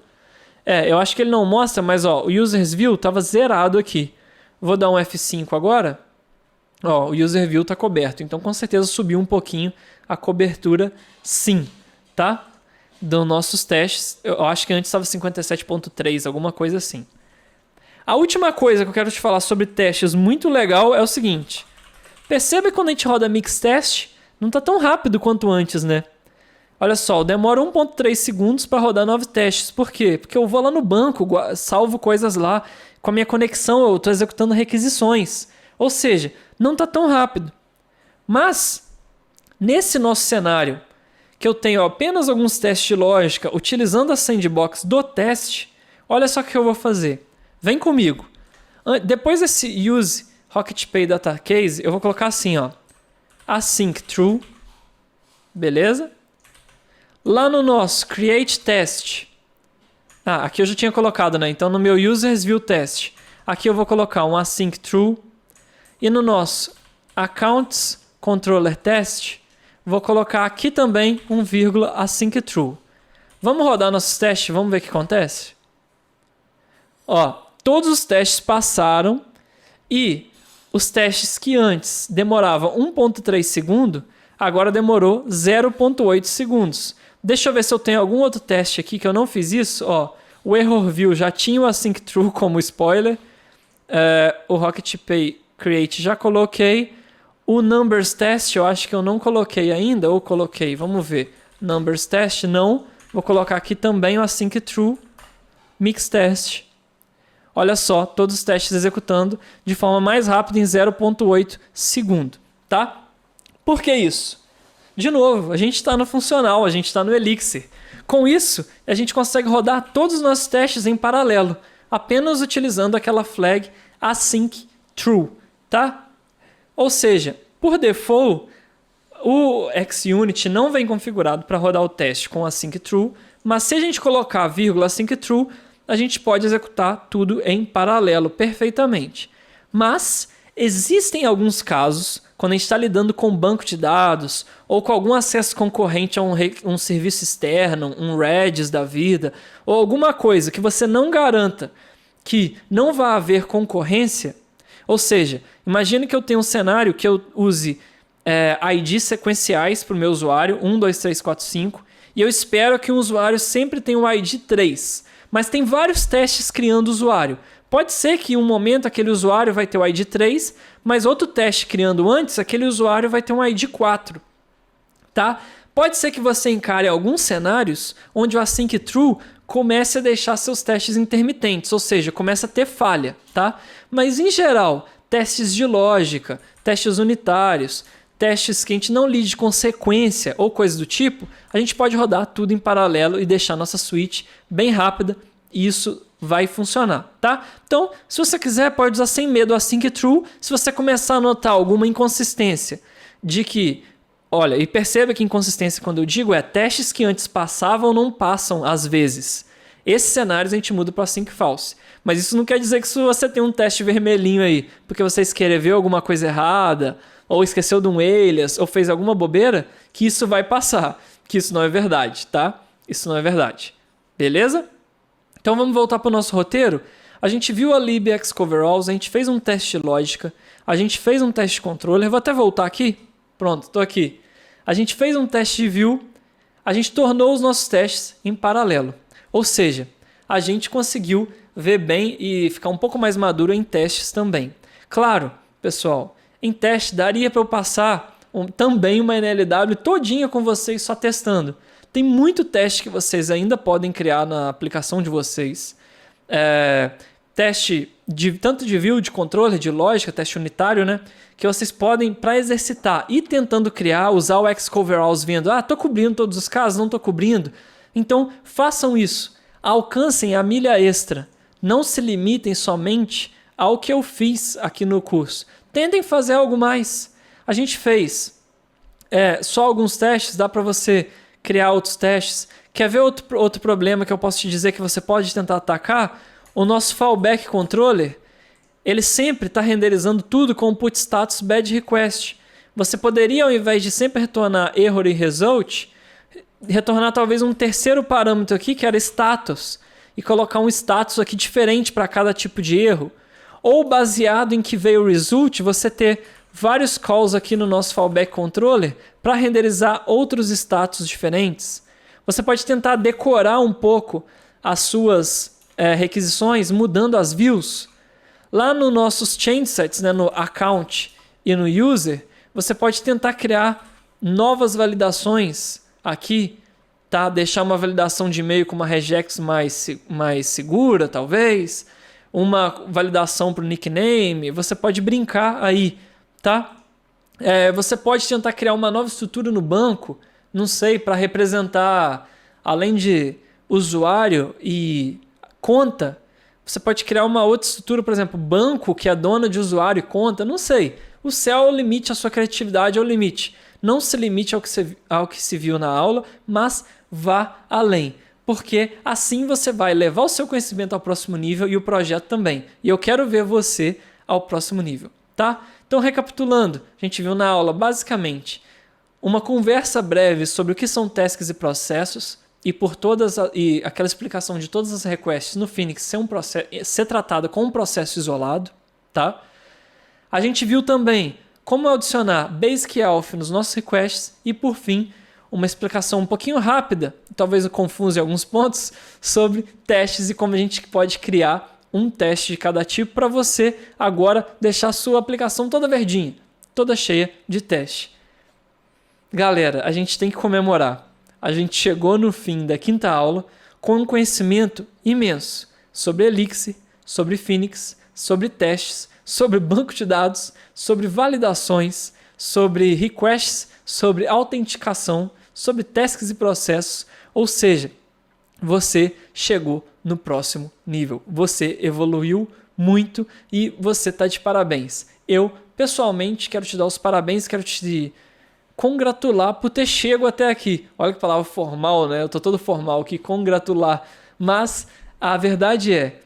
Eu acho que ele não mostra, mas o Users View estava zerado aqui. Vou dar um F5 agora. O User View está coberto, então com certeza subiu um pouquinho a cobertura sim, tá? Dos nossos testes. Eu acho que antes estava 57,3, alguma coisa assim. A última coisa que eu quero te falar sobre testes muito legal é o seguinte. Perceba que quando a gente roda mix test, não está tão rápido quanto antes, né? Olha só, demora 1,3 segundos para rodar 9 testes. Por quê? Porque eu vou lá no banco, salvo coisas lá. Com a minha conexão, eu estou executando requisições. Ou seja, não está tão rápido. Mas, nesse nosso cenário, que eu tenho apenas alguns testes de lógica, utilizando a sandbox do teste, olha só o que eu vou fazer. Vem comigo. Depois desse use RocketPay Data Case, eu vou colocar assim, async true. Beleza? Lá no nosso create test, aqui eu já tinha colocado, né? Então no meu users view test, aqui eu vou colocar um async true. E no nosso accounts controller test, vou colocar aqui também um vírgula async true. Vamos rodar nossos testes, vamos ver o que acontece? Todos os testes passaram e os testes que antes demoravam 1,3 segundo, agora demorou 0,8 segundos. Deixa eu ver se eu tenho algum outro teste aqui que eu não fiz isso. O error view já tinha o async true como spoiler. O RocketPay create já coloquei. O numbers test eu acho que eu não coloquei ainda, ou coloquei, vamos ver. Numbers test não. Vou colocar aqui também o async true. Mix test. Olha só, todos os testes executando de forma mais rápida em 0,8 segundo. Tá? Por que isso? De novo, a gente está no funcional, a gente está no Elixir. Com isso, a gente consegue rodar todos os nossos testes em paralelo, apenas utilizando aquela flag async true, tá? Ou seja, por default, o XUnit não vem configurado para rodar o teste com async true, mas se a gente colocar vírgula async true, a gente pode executar tudo em paralelo perfeitamente. Mas existem alguns casos, quando a gente está lidando com um banco de dados ou com algum acesso concorrente a um serviço externo, um Redis da vida, ou alguma coisa que você não garanta que não vai haver concorrência, ou seja, imagine que eu tenho um cenário que eu use IDs sequenciais para o meu usuário, 1, 2, 3, 4, 5, e eu espero que o usuário sempre tenha um ID 3, mas tem vários testes criando usuário. Pode ser que em um momento aquele usuário vai ter o ID 3, mas outro teste criando antes, aquele usuário vai ter um ID 4. Tá? Pode ser que você encare alguns cenários onde o async true comece a deixar seus testes intermitentes, ou seja, comece a ter falha. Tá? Mas em geral, testes de lógica, testes unitários, testes que a gente não lide com sequência ou coisa do tipo, a gente pode rodar tudo em paralelo e deixar nossa suite bem rápida e isso vai funcionar, tá? Então, se você quiser, pode usar sem medo o async true. Se você começar a notar alguma inconsistência de que, Olha, e perceba que inconsistência, quando eu digo, é testes que antes passavam não passam às vezes. Esses cenários a gente muda para sync false. Mas isso não quer dizer que se você tem um teste vermelhinho aí, porque você escreveu alguma coisa errada, ou esqueceu de um alias, ou fez alguma bobeira, que isso vai passar. Que isso não é verdade, tá? Isso não é verdade. Beleza? Então vamos voltar para o nosso roteiro. A gente viu a libxcoveralls, a gente fez um teste de lógica, a gente fez um teste de controller. Vou até voltar aqui. Pronto, estou aqui. A gente fez um teste de view, a gente tornou os nossos testes em paralelo. Ou seja, a gente conseguiu ver bem e ficar um pouco mais maduro em testes também. Claro, pessoal, em teste daria para eu passar também uma NLW todinha com vocês só testando. Tem muito teste que vocês ainda podem criar na aplicação de vocês. Teste tanto de view, de controller, de lógica, teste unitário, né? Que vocês podem, para exercitar e tentando criar, usar o xcoveralls vendo, estou cobrindo todos os casos, não estou cobrindo. Então, façam isso. Alcancem a milha extra. Não se limitem somente ao que eu fiz aqui no curso. Tentem fazer algo mais. A gente fez só alguns testes, dá para você criar outros testes. Quer ver outro problema que eu posso te dizer que você pode tentar atacar? O nosso fallback controller, ele sempre está renderizando tudo com o put status bad request. Você poderia, ao invés de sempre retornar error e result, retornar talvez um terceiro parâmetro aqui, que era status, e colocar um status aqui diferente para cada tipo de erro. Ou baseado em que veio o result, você ter vários calls aqui no nosso fallback controller para renderizar outros status diferentes. Você pode tentar decorar um pouco as suas requisições mudando as views. Lá nos nossos changesets, né, no account e no user, você pode tentar criar novas validações aqui, tá? Deixar uma validação de e-mail com uma regex mais segura, talvez. Uma validação para o nickname. Você pode brincar aí, tá? Você pode tentar criar uma nova estrutura no banco, não sei, para representar, além de usuário e conta, você pode criar uma outra estrutura, por exemplo, banco, que é dona de usuário e conta, não sei. O céu é o limite, a sua criatividade é o limite. Não se limite ao que se viu na aula, mas vá além. Porque assim você vai levar o seu conhecimento ao próximo nível e o projeto também. E eu quero ver você ao próximo nível, tá? Então, recapitulando, a gente viu na aula, basicamente, uma conversa breve sobre o que são tasks e processos, e aquela explicação de todas as requests no Phoenix ser tratada como um processo isolado, tá? A gente viu também como adicionar Basic Auth nos nossos requests e, por fim, uma explicação um pouquinho rápida, talvez confusa em alguns pontos, sobre testes e como a gente pode criar um teste de cada tipo para você agora deixar a sua aplicação toda verdinha, toda cheia de teste. Galera, a gente tem que comemorar. A gente chegou no fim da quinta aula com um conhecimento imenso sobre Elixir, sobre Phoenix, sobre testes, sobre banco de dados, sobre validações, sobre requests, sobre autenticação, sobre tasks e processos. Ou seja, você chegou no próximo nível. Você evoluiu muito e você está de parabéns. Eu, pessoalmente, quero te dar os parabéns, quero te congratular por ter chegado até aqui. Olha que palavra formal, né? Eu tô todo formal aqui, congratular. Mas a verdade é,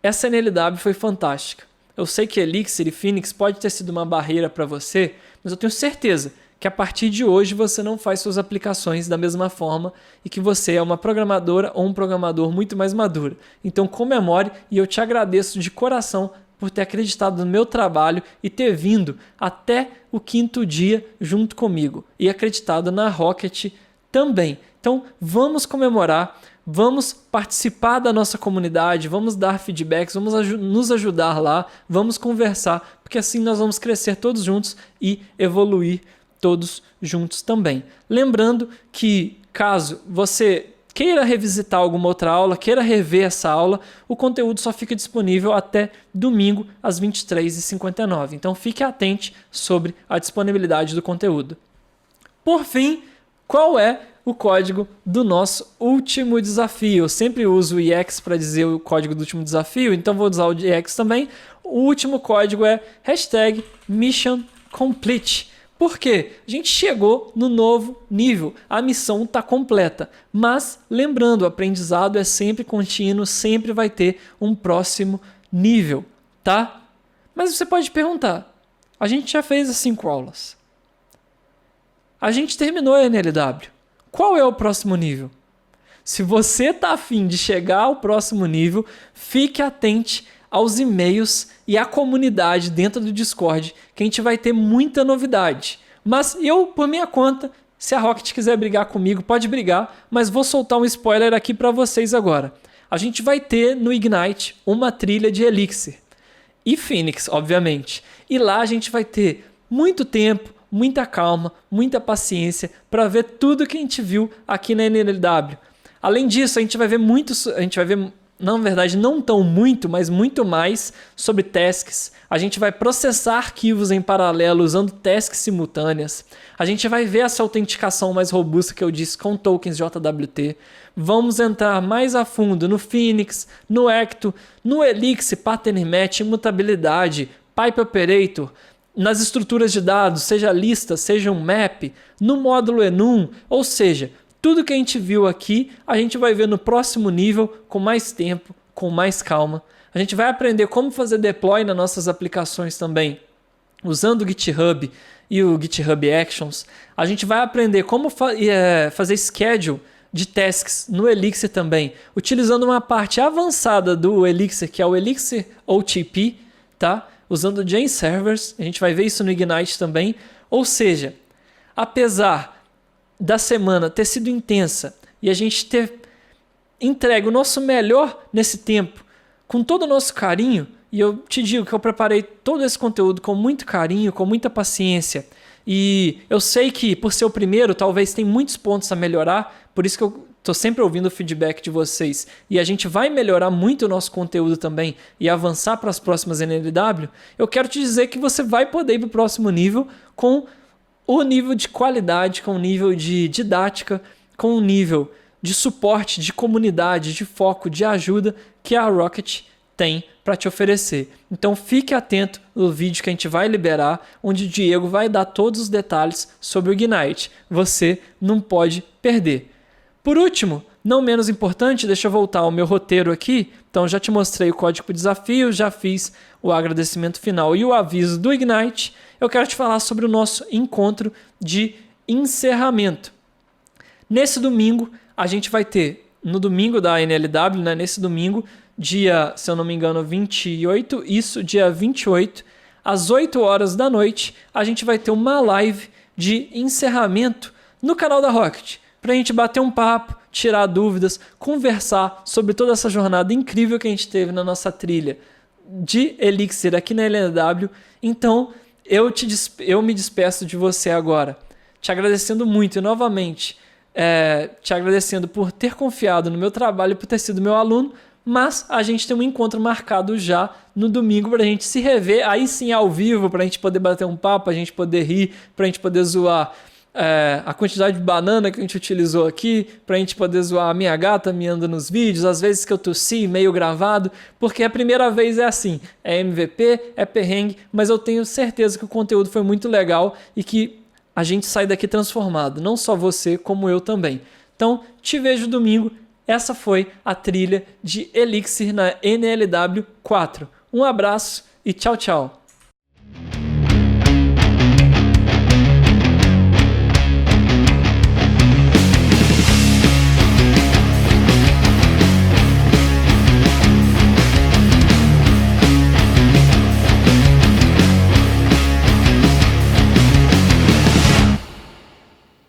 essa NLW foi fantástica. Eu sei que Elixir e Phoenix pode ter sido uma barreira para você, mas eu tenho certeza que a partir de hoje você não faz suas aplicações da mesma forma e que você é uma programadora ou um programador muito mais maduro. Então comemore e eu te agradeço de coração por ter acreditado no meu trabalho e ter vindo até o quinto dia junto comigo e acreditado na Rocket também. Então vamos comemorar, vamos participar da nossa comunidade, vamos dar feedbacks, vamos nos ajudar lá, vamos conversar, porque assim nós vamos crescer todos juntos e evoluir todos juntos também. Lembrando que caso você queira revisitar alguma outra aula, queira rever essa aula, o conteúdo só fica disponível até domingo às 23h59. Então fique atento sobre a disponibilidade do conteúdo. Por fim, qual é o código do nosso último desafio? Eu sempre uso o EX para dizer o código do último desafio, então vou usar o EX também. O último código é #MissionComplete. Por quê? A gente chegou no novo nível, a missão está completa. Mas, lembrando, o aprendizado é sempre contínuo, sempre vai ter um próximo nível, tá? Mas você pode perguntar, a gente já fez as 5 aulas. A gente terminou a NLW. Qual é o próximo nível? Se você está afim de chegar ao próximo nível, fique atente aos e-mails e à comunidade dentro do Discord, que a gente vai ter muita novidade. Mas eu, por minha conta, se a Rocket quiser brigar comigo, pode brigar, mas vou soltar um spoiler aqui para vocês agora. A gente vai ter no Ignite uma trilha de Elixir e Phoenix, obviamente. E lá a gente vai ter muito tempo, muita calma, muita paciência para ver tudo que a gente viu aqui na NLW. Além disso, a gente vai ver na verdade, não tão muito, mas muito mais sobre tasks. A gente vai processar arquivos em paralelo usando tasks simultâneas. A gente vai ver essa autenticação mais robusta que eu disse com tokens JWT. Vamos entrar mais a fundo no Phoenix, no Ecto, no Elixir, Pattern Match, imutabilidade, Pipe Operator, nas estruturas de dados, seja lista, seja um map, no módulo enum, ou seja, tudo que a gente viu aqui, a gente vai ver no próximo nível, com mais tempo, com mais calma. A gente vai aprender como fazer deploy nas nossas aplicações também, usando o GitHub e o GitHub Actions. A gente vai aprender como fazer schedule de tasks no Elixir também, utilizando uma parte avançada do Elixir, que é o Elixir OTP, tá? Usando Jane Servers. A gente vai ver isso no Ignite também. Ou seja, apesar da semana ter sido intensa e a gente ter entregue o nosso melhor nesse tempo, com todo o nosso carinho, e eu te digo que eu preparei todo esse conteúdo com muito carinho, com muita paciência, e eu sei que por ser o primeiro, talvez tem muitos pontos a melhorar, por isso que eu estou sempre ouvindo o feedback de vocês, e a gente vai melhorar muito o nosso conteúdo também e avançar para as próximas NLW. Eu quero te dizer que você vai poder ir para o próximo nível com o nível de qualidade, com o nível de didática, com o nível de suporte, de comunidade, de foco, de ajuda que a Rocket tem para te oferecer. Então fique atento no vídeo que a gente vai liberar, onde o Diego vai dar todos os detalhes sobre o Ignite. Você não pode perder. Por último, não menos importante, deixa eu voltar ao meu roteiro aqui. Então já te mostrei o código para o desafio, já fiz o agradecimento final e o aviso do Ignite. Eu quero te falar sobre o nosso encontro de encerramento. Nesse domingo, a gente vai ter, no domingo da NLW, né, nesse domingo, dia, se eu não me engano, 28, dia 28, às 8 horas da noite, a gente vai ter uma live de encerramento no canal da Rocket, para a gente bater um papo, tirar dúvidas, conversar sobre toda essa jornada incrível que a gente teve na nossa trilha de Elixir aqui na NLW. Então, eu me despeço de você agora, te agradecendo muito e novamente, te agradecendo por ter confiado no meu trabalho e por ter sido meu aluno, mas a gente tem um encontro marcado já no domingo para a gente se rever, aí sim ao vivo, para a gente poder bater um papo, a gente poder rir, para a gente poder zoar a quantidade de banana que a gente utilizou aqui, para a gente poder zoar a minha gata miando nos vídeos, às vezes que eu tossi meio gravado, porque a primeira vez é assim, é MVP, é perrengue, mas eu tenho certeza que o conteúdo foi muito legal e que a gente sai daqui transformado, não só você, como eu também. Então, te vejo domingo. Essa foi a trilha de Elixir na NLW 4. Um abraço e tchau, tchau.